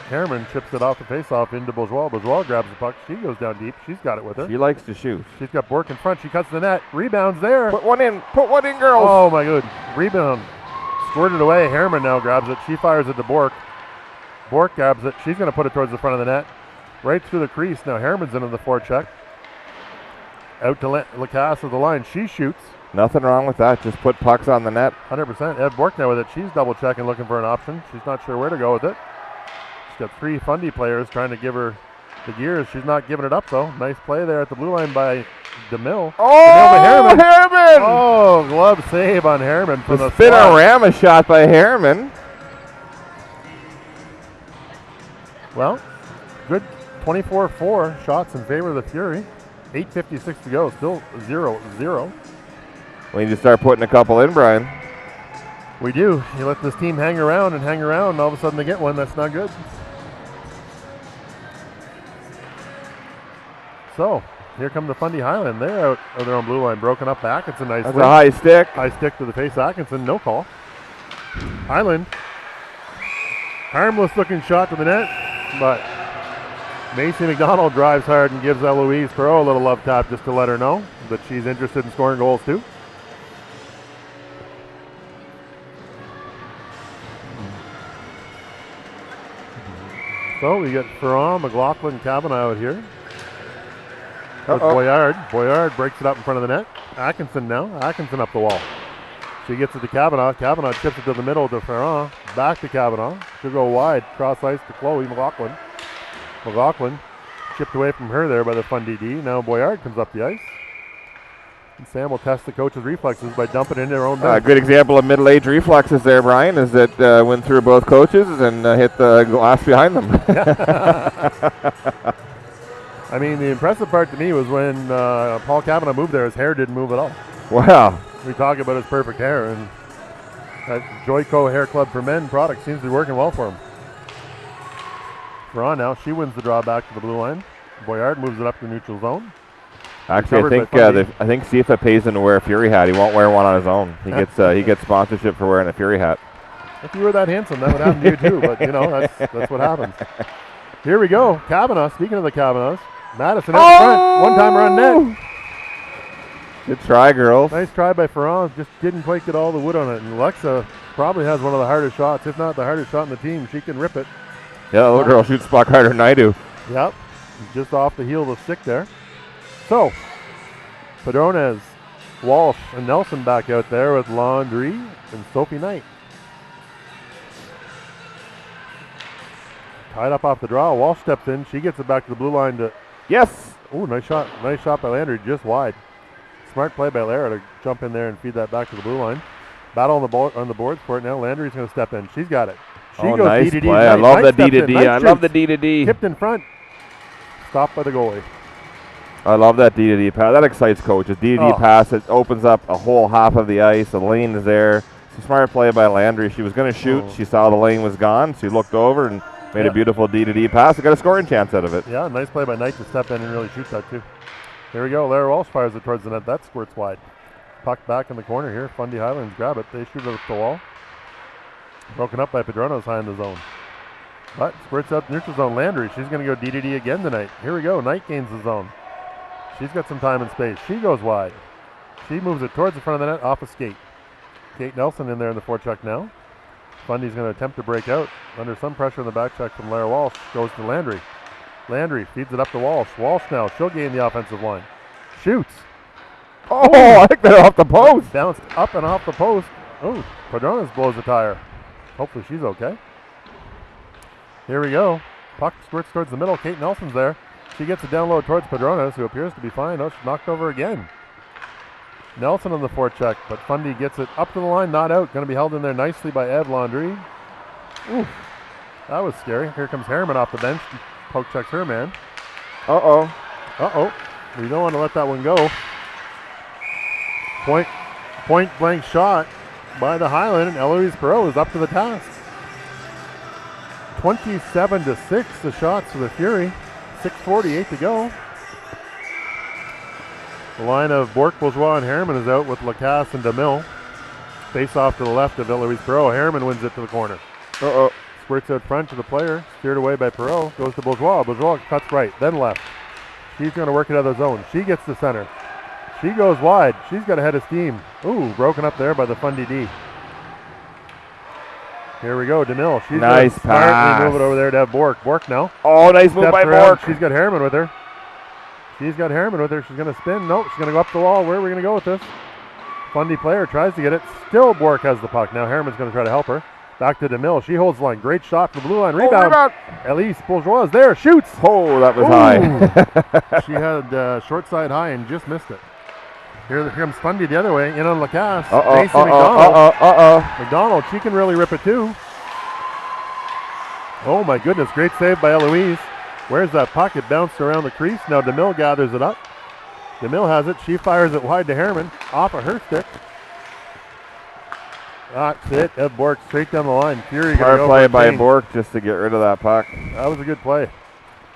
A: Harriman chips it off the faceoff into Bourgeois. Bourgeois grabs the puck. She goes down deep. She's got it with her.
B: She likes to shoot.
A: She's got Bork in front. She cuts the net. Rebounds there.
B: Put one in. Put one in, girls.
A: Oh, my good. Rebound. Squirted away. Harriman now grabs it. She fires it to Bork. Bork grabs it. She's going to put it towards the front of the net. Right through the crease. Now Harriman's into the forecheck. Out to Lacasse of the line. She shoots.
B: Nothing wrong with that. Just put pucks on the net.
A: 100%. Ev Bork now with it. She's double checking, looking for an option. She's not sure where to go with it. She's got 3 Fundy players trying to give her the gears. She's not giving it up, though. Nice play there at the blue line by DeMille.
B: Oh, Harriman!
A: Oh, glove save on Harriman from the
B: spin-a-rama shot by Harriman.
A: Well, good 24-4 shots in favor of the Fury. 8:56 to go. Still 0-0.
B: We need to start putting a couple in, Brian.
A: We do. You let this team hang around, and all of a sudden they get one. That's not good. So, here come the Fundy Highland. They're out of their own blue line, broken up back. It's a nice
B: That's a high stick.
A: High stick to the face. Atkinson, no call. Highland. Harmless looking shot to the net, but Macy McDonald drives hard and gives Eloise Perot a little love tap just to let her know that she's interested in scoring goals too. So we get Ferrand, McLaughlin, Kavanaugh out here. With Boyard. Boyard breaks it up in front of the net. Atkinson now. Atkinson up the wall. She gets it to Kavanaugh. Kavanaugh chips it to the middle to Ferrand. Back to Kavanaugh. She'll go wide. Cross ice to Chloe McLaughlin. McLaughlin chipped away from her there by the Fundy D. Now Boyard comes up the ice. And Sam will test the coach's reflexes by dumping it into their own bench.
B: Good example of middle-age reflexes there, Brian, is that went through both coaches and hit the glass behind them.
A: I mean, the impressive part to me was when Paul Kavanaugh moved there, his hair didn't move at all.
B: Wow.
A: We talk about his perfect hair, and that Joyco Hair Club for Men product seems to be working well for him. Ferrand now, she wins the draw back to the blue line. Boyard moves it up to the neutral zone.
B: Actually, I think Sifa pays him to wear a Fury hat. He won't wear one on his own. He gets sponsorship for wearing a Fury hat.
A: If you were that handsome, that would happen to you too. But you know, that's what happens. Here we go. Kavanaugh. Speaking of the Kavanaughs, Madison out front. One-time run net.
B: Good try, girls.
A: Nice try by Ferrand. Just didn't quite get all the wood on it. And Alexa probably has one of the hardest shots, if not the hardest shot in the team. She can rip it.
B: Yeah, that little girl shoots puck harder than I do.
A: Yep. Just off the heel of the stick there. So, Padrones, Walsh, and Nelson back out there with Landry and Sophie Knight. Tied up off the draw. Walsh steps in. She gets it back to the blue line to...
B: Yes!
A: Oh, nice shot. Nice shot by Landry, just wide. Smart play by Lara to jump in there and feed that back to the blue line. Battle on the boards for it now. Landry's going to step in. She's got it. She goes
B: nice
A: D to D.
B: play. I love the D to D. I love the D to D.
A: Tipped in front. Stopped by the goalie.
B: I love that D to D pass. That excites coaches. D to D pass. It opens up a whole half of the ice. The lane is there. It's a smart play by Landry. She was going to shoot. She saw the lane was gone. She looked over and made a beautiful D to D pass. It got a scoring chance out of it.
A: Yeah, nice play by Knight to step in and really shoot that too. Here we go. Lara Walsh fires it towards the net. That squirts wide. Puck back in the corner here. Fundy Highlands grab it. They shoot it up the wall. Broken up by Padronos high in the zone. But squirts out the neutral zone. Landry, she's going to go D to D again tonight. Here we go. Knight gains the zone. She's got some time and space. She goes wide. She moves it towards the front of the net off a skate. Kate Nelson in there in the forecheck now. Fundy's going to attempt to break out. Under some pressure in the back check from Lara Walsh. Goes to Landry. Landry feeds it up to Walsh. Walsh now. She'll gain the offensive line. Shoots.
B: Oh, I think they're off the post.
A: Bounced up and off the post. Oh, Padronas blows the tire. Hopefully she's okay. Here we go. Puck squirts towards the middle. Kate Nelson's there. She gets it down low towards Padronas, who appears to be fine. Oh, she's knocked over again. Nelson on the forecheck, but Fundy gets it up to the line, not out. Going to be held in there nicely by Ed Landry. Ooh, that was scary. Here comes Harriman off the bench. Poke checks her man.
B: Uh-oh.
A: Uh-oh. We don't want to let that one go. Point blank shot by the Highland, and Eloise Perot is up to the task. 27-6 the shots for the Fury. 6:48 to go. The line of Bourque, Bourgeois, and Harriman is out with Lacasse and DeMille. Face off to the left of Eloise Perot. Harriman wins it to the corner. Squirts out front to the player. Steered away by Perot. Goes to Bourgeois. Bourgeois cuts right, then left. She's going to work it out of the zone. She gets to center. She goes wide. She's got a head of steam. Ooh, broken up there by the Fundy D. Here we go, DeMille. She's
B: nice pass.
A: Move it over there to have Bourque. Bourque now.
B: Oh, nice move by Bourque.
A: She's got Harriman with her. She's going to spin. Nope, she's going to go up the wall. Where are we going to go with this? Fundy player tries to get it. Still Bourque has the puck. Now Harriman's going to try to help her. Back to DeMille. She holds the line. Great shot from the blue line. Rebound. Elise Bourgeois is there. Shoots.
B: Oh, that was high.
A: She had short side high and just missed it. Here comes Fundy the other way. In on Lacasse. McDonald. She can really rip it too. Oh my goodness. Great save by Eloise. Where's that puck? It bounced around the crease. Now DeMille gathers it up. DeMille has it. She fires it wide to Harriman. Off of her stick. That's it. Ed Bourque straight down the line. Fury
B: hard play by Bourque just to get rid of that puck.
A: That was a good play.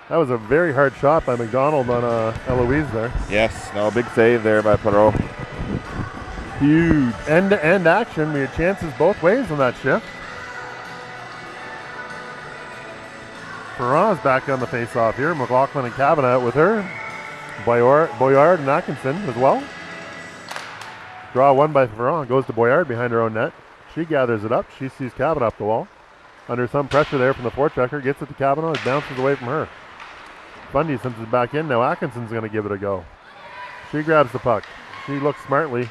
A: That was a very hard shot by McDonald on Eloise there.
B: Yes. No, big save there by Perot.
A: Huge. End-to-end action. We had chances both ways on that shift. Ferrand's back on the face-off here. McLaughlin and Kavanagh with her. Boyard and Atkinson as well. Draw one by Ferrand. Goes to Boyard behind her own net. She gathers it up. She sees Kavanagh up the wall. Under some pressure there from the forechecker. Gets it to Kavanagh. It bounces away from her. Fundy sends it back in. Now Atkinson's going to give it a go. She grabs the puck. She looks smartly.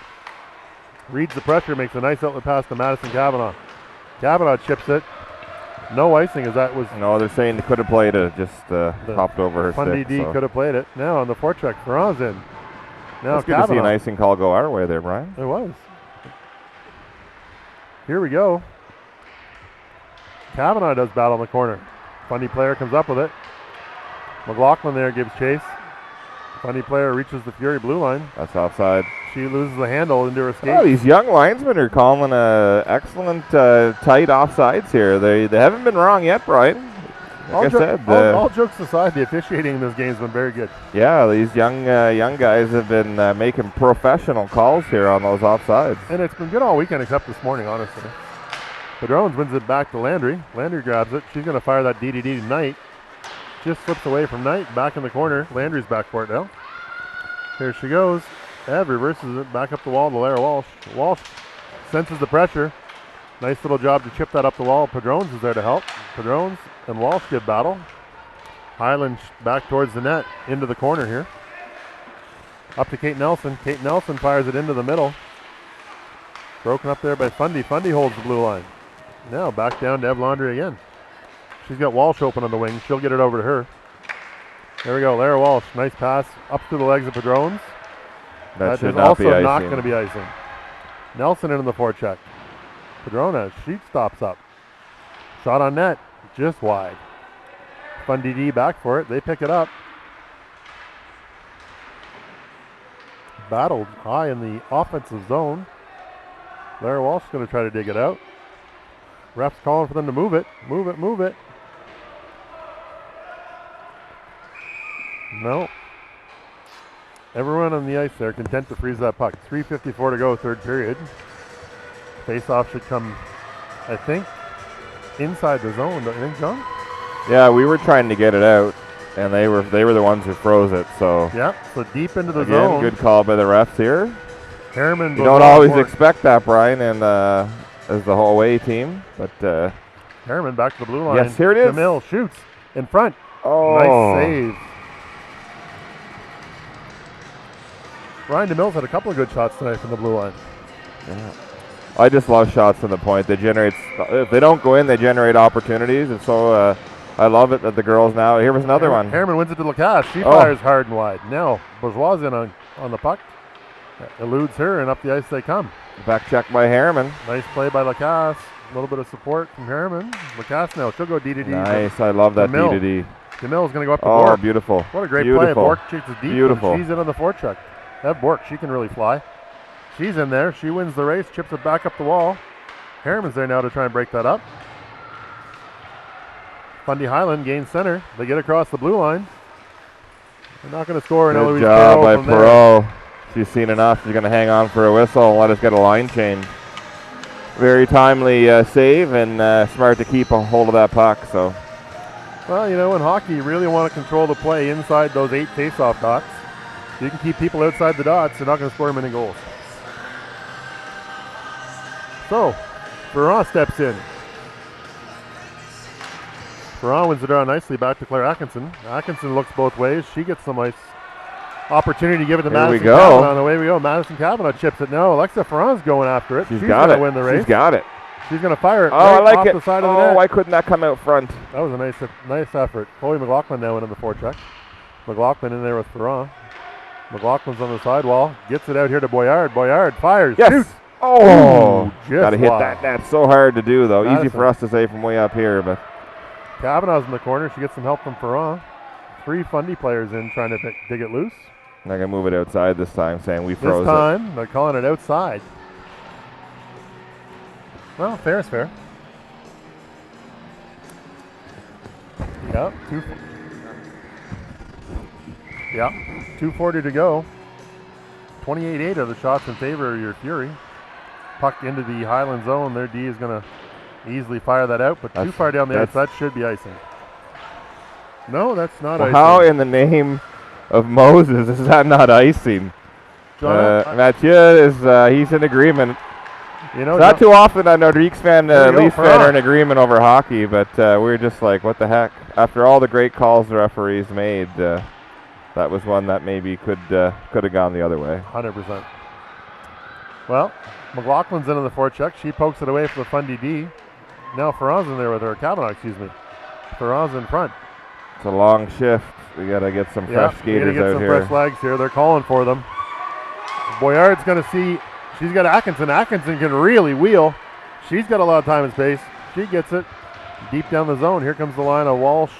A: Reads the pressure. Makes a nice outlet pass to Madison Kavanagh. Kavanagh chips it. No icing as that was.
B: No, they're saying they could have played it. Just hopped over her
A: Fundy
B: stick.
A: D could have played it. Now on the forecheck, Ferrand's in. Now
B: it's good to see an icing call go our way there, Brian.
A: It was. Here we go. Kavanagh does battle in the corner. Fundy player comes up with it. McLaughlin there gives chase. Fundy player reaches the Fury blue line.
B: That's offside.
A: She loses the handle into her skate.
B: Oh, these young linesmen are calling excellent tight offsides here. They haven't been wrong yet, Brian. Like I said,
A: all jokes aside, the officiating in this game has been very good.
B: Yeah, these young guys have been making professional calls here on those offsides.
A: And it's been good all weekend except this morning, honestly. Padrones wins it back to Landry. Landry grabs it. She's going to fire that DDD to Knight. Just slips away from Knight. Back in the corner. Landry's back for it now. Here she goes. Ev reverses it back up the wall to Lara Walsh. Walsh senses the pressure. Nice little job to chip that up the wall. Padrones is there to help. Padrones and Walsh give battle. Highland back towards the net. Into the corner here. Up to Kate Nelson. Kate Nelson fires it into the middle. Broken up there by Fundy. Fundy holds the blue line. Now back down to Ev Laundry again. She's got Walsh open on the wing. She'll get it over to her. There we go. Lara Walsh. Nice pass up through the legs of Padrones. That is also not going to be icing. Nelson in the forecheck. Padrona, she stops up. Shot on net. Just wide. Fundy D back for it. They pick it up. Battled high in the offensive zone. Lara Walsh is going to try to dig it out. Ref's calling for them to move it. Move it, move it. No. Everyone on the ice there content to freeze that puck. 3:54 to go, third period. Face-off should come, I think, inside the zone, don't you think, John?
B: Yeah, we were trying to get it out, and they were the ones who froze it. So
A: yeah, so deep into the
B: again,
A: zone.
B: Good call by the refs here.
A: Harriman.
B: You don't always expect that, Brian, and as the whole away team, but
A: Harriman back to the blue line.
B: Yes, here it is.
A: DeMille shoots in front.
B: Oh,
A: nice save. Ryan DeMille's had a couple of good shots tonight from the blue line.
B: Yeah. I just love shots from the point. They generate. If they don't go in, they generate opportunities, and so I love it that the girls now. Here was another one.
A: Harriman wins it to Lacasse. She fires hard and wide. Now Bourgeois in on the puck. Eludes her, and up the ice they come.
B: Back check by Harriman.
A: Nice play by Lacasse. A little bit of support from Harriman. Lacasse now. She'll go D to D.
B: Nice. I love that D to D.
A: Camille's going to go up the
B: Oh,
A: board.
B: beautiful.
A: What a great
B: beautiful.
A: play. Bork kicks it deep.
B: Beautiful.
A: She's in on the forecheck. That Bork, she can really fly. She's in there. She wins the race, chips it back up the wall. Harriman's there now to try and break that up. Fundy Highland gains center. They get across the blue line. They're not going to score.
B: Good job by Perot. She's seen enough. She's going to hang on for a whistle and let us get a line change. Very timely save and smart to keep a hold of that puck. So,
A: well, you know, in hockey, you really want to control the play inside those 8 face-off dots. You can keep people outside the dots. They're not going to score many goals. So, Ferrand steps in. Ferrand wins it around nicely back to Claire Atkinson. Atkinson looks both ways. She gets some nice opportunity to give it to Madison Cavanaugh. And away we go. Madison Cavanaugh chips it. No, Alexa Ferrand's going after it. She's going to win the race.
B: She's got it.
A: She's going to fire it
B: I like
A: off
B: it.
A: the side of the net.
B: Why couldn't that come out front?
A: That was a nice effort. Chloe McLaughlin now in on the forecheck. McLaughlin in there with Ferrand. McLaughlin's on the sidewall. Gets it out here to Boyard. Boyard fires.
B: Yes.
A: Shoots.
B: Oh, got to hit that net. So hard to do, though. Madison. Easy for us to say from way up here, but
A: Kavanaugh's in the corner. She gets some help from Ferrand. 3 Fundy players in trying to dig it loose.
B: They're going to move it outside this time, saying we froze
A: it. This time, they're calling it outside. Well, fair is fair. Yep, 2:40 to go. 28-8 of the shots in favor of your Fury. Puck into the Highland zone. Their D is going to easily fire that out, but too far down the ice. That should be icing. No, that's not icing.
B: How in the name of Moses is that not icing? Mathieu is he's in agreement.
A: You know,
B: not too often a Nordiques fan, Leafs fan are in agreement over hockey, but we're just like, what the heck? After all the great calls the referees made, that was one that maybe could have gone the other way.
A: 100%. Well, McLaughlin's into the forecheck. She pokes it away for the Fundy D. Now Ferrand's in there with her. Kavanaugh, excuse me. Ferrand's in front.
B: It's a long shift. We got to get some fresh skaters out here.
A: Fresh legs here. They're calling for them. Boyard's going to see. She's got Atkinson. Atkinson can really wheel. She's got a lot of time and space. She gets it deep down the zone. Here comes the line of Walsh,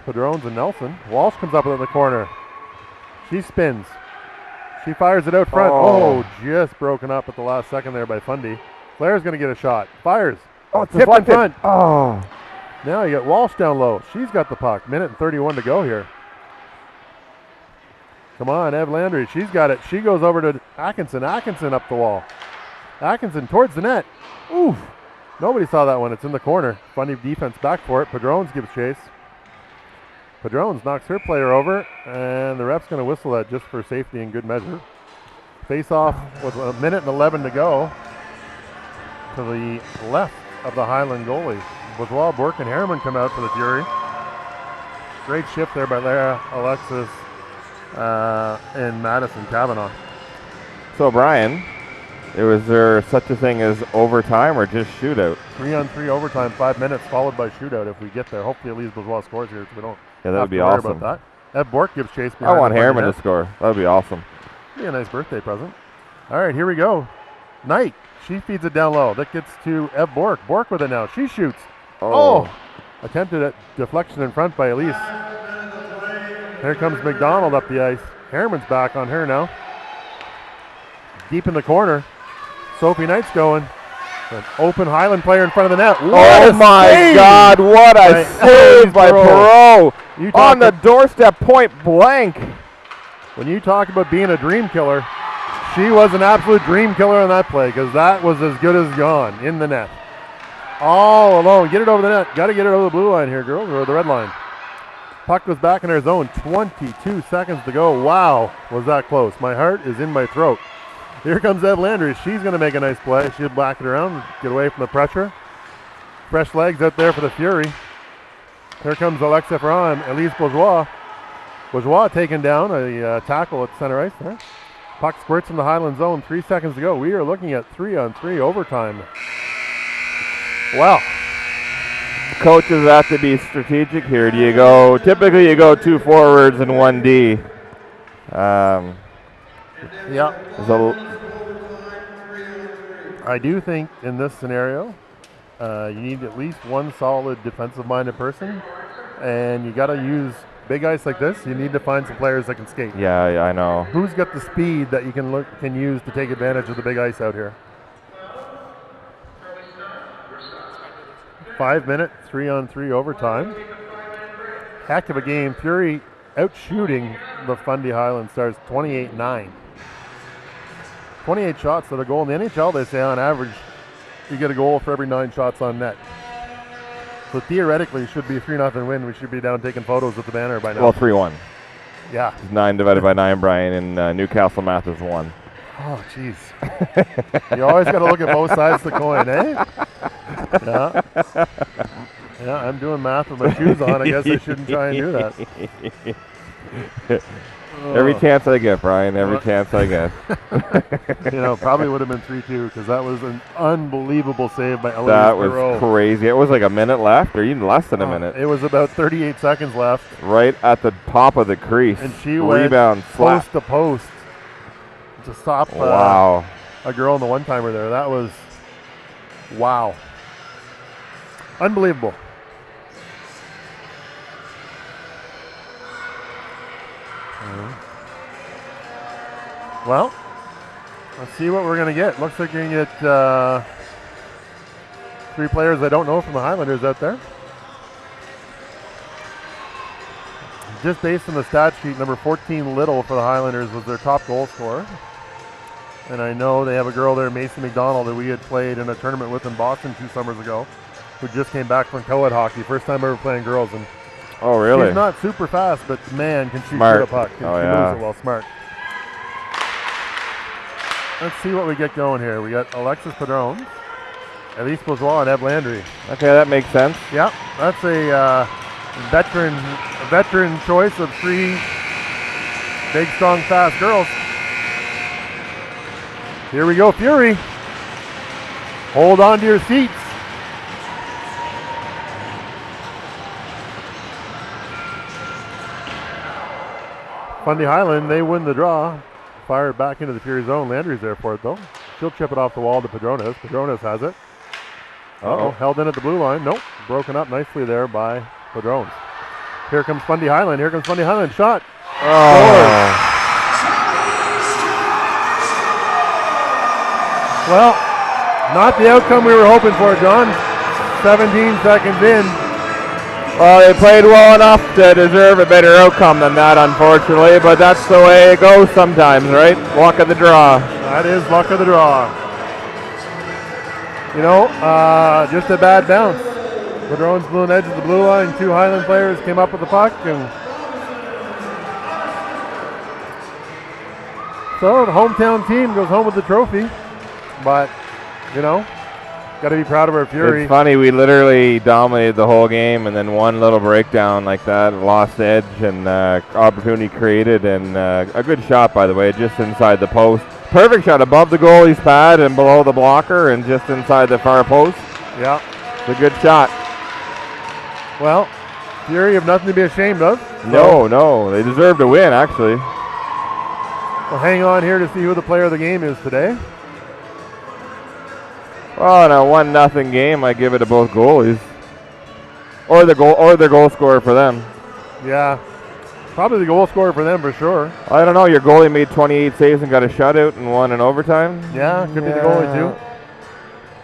A: Padrones, and Nelson. Walsh comes up in the corner. She spins. She fires it out front. Oh, just broken up at the last second there by Fundy. Claire's going to get a shot. Fires.
B: Oh, it's tip in front.
A: Oh. Now you got Walsh down low. She's got the puck. 1:31 to go here. Come on, Ev Landry. She's got it. She goes over to Atkinson. Atkinson up the wall. Atkinson towards the net. Oof. Nobody saw that one. It's in the corner. Funny defense back for it. Padrones gives chase. Padrones knocks her player over, and the ref's going to whistle that just for safety and good measure. Face off with 1:11 to go to the left of the Highland goalie. Bourgeois, Bork, and Harriman come out for the Fury. Great shift there by Lara, Alexis, and Madison Cavanaugh.
B: So, Brian, was there such a thing as overtime or just shootout?
A: 3-on-3 overtime, 5 minutes, followed by shootout if we get there. Hopefully Elise Bourgeois scores here, so we don't
B: that would be
A: worry
B: awesome.
A: about that. Ev Bork gives chase
B: I
A: behind.
B: want Harriman to score. That would be awesome.
A: Be a nice birthday present. All right, here we go. Knight, she feeds it down low. That gets to Ev Bork. Bork with it now. She shoots. Oh. Attempted at deflection in front by Elise. Here comes McDonald up the ice. Harriman's back on her now. Deep in the corner. Sophie Knight's going. An open Highland player in front of the net.
B: Oh my God, what a save by Perot. On the doorstep, point blank.
A: When you talk about being a dream killer, she was an absolute dream killer on that play because that was as good as gone in the net. All alone. Get it over the net. Got to get it over the blue line here, girls, or the red line. Puck was back in our zone. 22 seconds to go. Wow, was that close. My heart is in my throat. Here comes Ev Landry. She's going to make a nice play. She'll back it around, get away from the pressure. Fresh legs out there for the Fury. Here comes Alexa Ferrand, Elise Bourgeois. Bourgeois taking down a tackle at center ice there. Puck squirts in the Highland zone. 3 seconds to go. We are looking at 3-on-3 overtime. Wow.
B: Coaches have to be strategic here. Typically you go 2 forwards and 1 D.
A: Yeah. I do think in this scenario, you need at least one solid defensive-minded person and you got to use big ice like this. You need to find some players that can skate.
B: Yeah, I know.
A: Who's got the speed that you can use to take advantage of the big ice out here? 5 minute, 3-on-3 overtime. Heck of a game. Fury out shooting the Fundy Highland Stars 28-9. 28 shots to the goal. In the NHL, they say on average, you get a goal for every 9 shots on net. So theoretically, it should be a 3-0 win. We should be down taking photos with the banner by now.
B: Well, 3-1.
A: Yeah.
B: 9 divided by 9, Brian, and Newcastle math is 1.
A: Oh, jeez. You always got to look at both sides of the coin, eh? Yeah. Yeah, I'm doing math with my shoes on. I guess I shouldn't try and do that.
B: Every chance I get, Brian. Every chance I get.
A: Probably would have been 3-2 because that was an unbelievable save by Eloise
B: That was
A: Perreault.
B: crazy. It was like a minute left, or even less than a minute.
A: It was about 38 seconds left.
B: Right at the top of the crease.
A: And she
B: rebound
A: went
B: slap.
A: post to post to stop
B: Wow.
A: A girl in the one-timer there. That was, wow. Unbelievable. Well, let's see what we're going to get. Looks like you're going to get 3 players I don't know from the Highlanders out there. Just based on the stat sheet, number 14 Little for the Highlanders was their top goal scorer. And I know they have a girl there, Macy McDonald, that we had played in a tournament with in Boston 2 summers ago, who just came back from co-ed hockey. First time ever playing girls. And
B: oh, really?
A: she's not super fast, but man, can she
B: Smart.
A: shoot a puck. And she moves it well, smart. Let's see what we get going here. We got Alexis Padron, Elise Bourgeois, and Eb Landry.
B: Okay, that makes sense.
A: Yeah, that's a veteran choice of 3 big, strong, fast girls. Here we go, Fury. Hold on to your seats. Fundy Highland, they win the draw. Fire it back into the Fury zone. Landry's there for it, though. She'll chip it off the wall to Padrones. Padrones has it. Uh-oh, held in at the blue line. Nope, broken up nicely there by Padrones. Here comes Fundy Highland. Here comes Fundy Highland. Shot.
B: Oh.
A: Well, not the outcome we were hoping for, John. 17 seconds in.
B: Well, they played well enough to deserve a better outcome than that, unfortunately, but that's the way it goes sometimes, right? Luck of the draw.
A: That is luck of the draw. Just a bad bounce. The drones blew an edge of the blue line. 2 Highland players came up with the puck, and so the hometown team goes home with the trophy. But, got to be proud of our Fury.
B: It's funny, we literally dominated the whole game, and then one little breakdown like that, lost edge, and opportunity created, and a good shot, by the way, just inside the post. Perfect shot above the goalie's pad and below the blocker and just inside the far post.
A: Yeah.
B: It's a good shot.
A: Well, Fury have nothing to be ashamed of.
B: No, they deserve to win, actually.
A: We'll hang on here to see who the player of the game is today.
B: Well, in a 1-0 game, I give it to both goalies, or their goal scorer for them.
A: Yeah, probably the goal scorer for them for sure.
B: I don't know. Your goalie made 28 saves and got a shutout and won in overtime.
A: Yeah, could be the goalie too.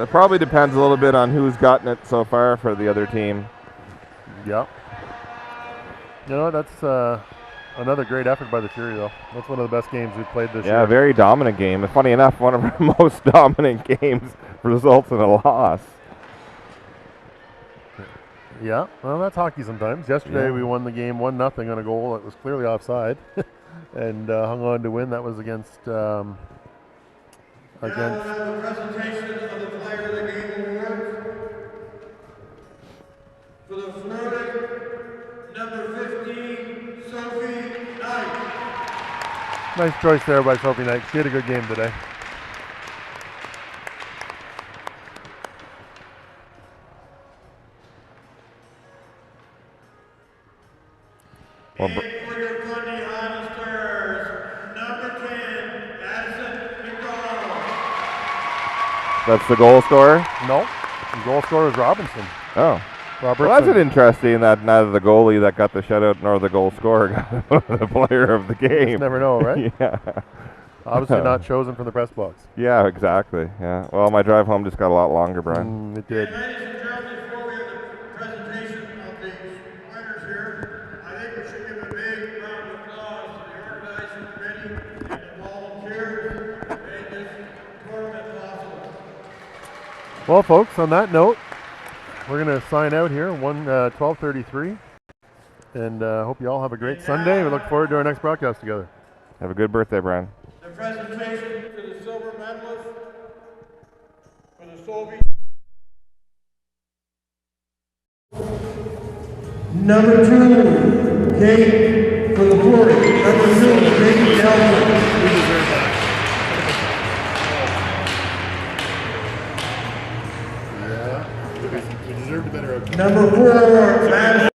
B: It probably depends a little bit on who's gotten it so far for the other team.
A: Yep. That's another great effort by the Fury, though. That's one of the best games we've played this year.
B: Yeah, very dominant game. And funny enough, one of our most dominant games results in a loss.
A: Yeah, well, that's hockey sometimes. Yesterday we won the game 1-0 on a goal that was clearly offside, and hung on to win. That was against.
C: The presentation of the player of the game award for the Florida number 15, Sophie Knight.
A: Nice choice there by Sophie Knight. She had a good game today.
C: And for your Fundy Highland Stars, number 10, Addison McDonald.
B: That's the goal scorer?
A: No, the goal scorer is Robinson.
B: Oh.
A: Robertson.
B: Well, that's an interesting that neither the goalie that got the shutout nor the goal scorer got the player of the
A: You
B: game.
A: just never know, right?
B: Yeah.
A: Obviously not chosen from the press box.
B: Yeah, exactly. Yeah. Well, my drive home just got a lot longer, Brian.
A: It did.
C: Ladies and gentlemen, before we have the presentation of the winners here, I think we should give a big round of applause to the organizing committee and the volunteers who made this tournament possible.
A: Well, folks, on that note, we're going to sign out here, 12:33. And hope you all have a great Sunday. We look forward to our next broadcast together.
B: Have a good birthday, Brian.
C: The presentation to the silver medalist for the Sobeys. Number 2, Kate for the 40. Number 2, Kate Delta.
A: Yeah, we deserved a better outcome.
C: Number 4, Madison.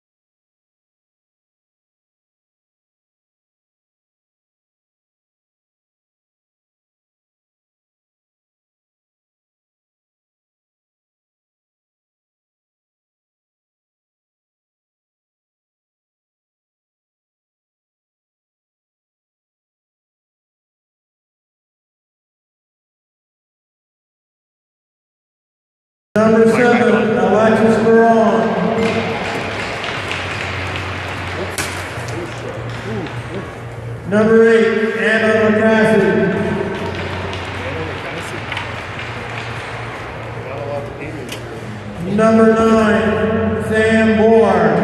C: Number 7, Alexis Veron. Number 8, Anna McCaffrey. Number 9, Sam Bourne.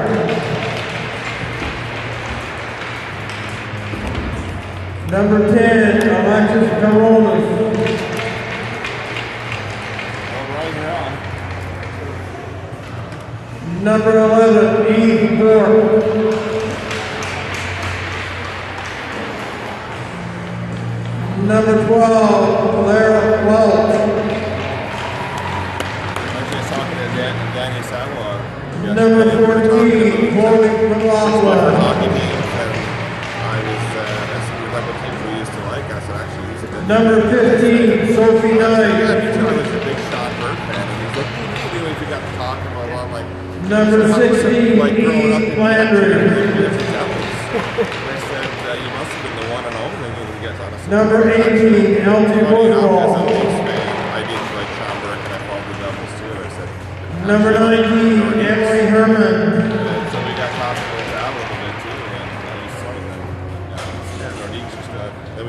C: Number 10, Alexis Carolis. Number 11, Eve Thorpe. Number 12, Clara Welch. Number 14, Corey McLaughlin. Number 15, Sophie Knight. Number 16, Eve Landry. Number 18, Elsie Woodwall. Number 19, Emily Herman.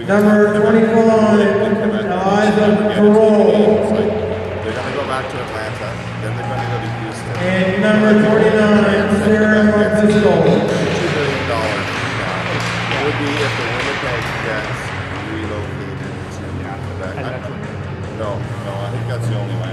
C: Number 25, Eliza Carroll.
B: They're going to go back to Atlanta, then they're going to go to Houston.
C: And number 49, Sarah Marpisco.
B: $2 billion. It would be if the Winnipeg Jets relocated to Quebec. No, I think that's the only way.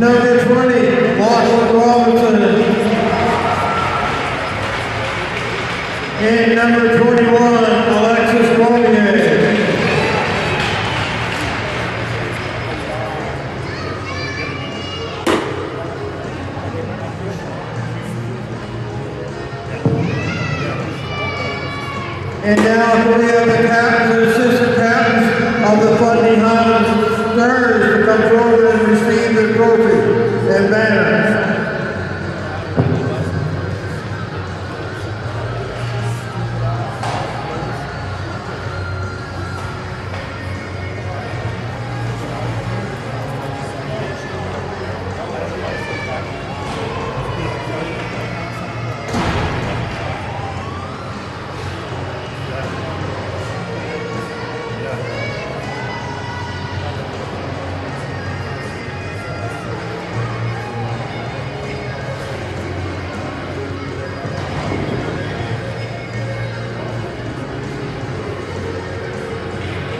C: Number 20, Lachlan Robinson. And number 21, Alexis Collier. And now we have the captains and assistant captains of the Fundy Highland Stars to come forward and receive the trophy and banner.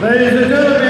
C: Ladies and gentlemen,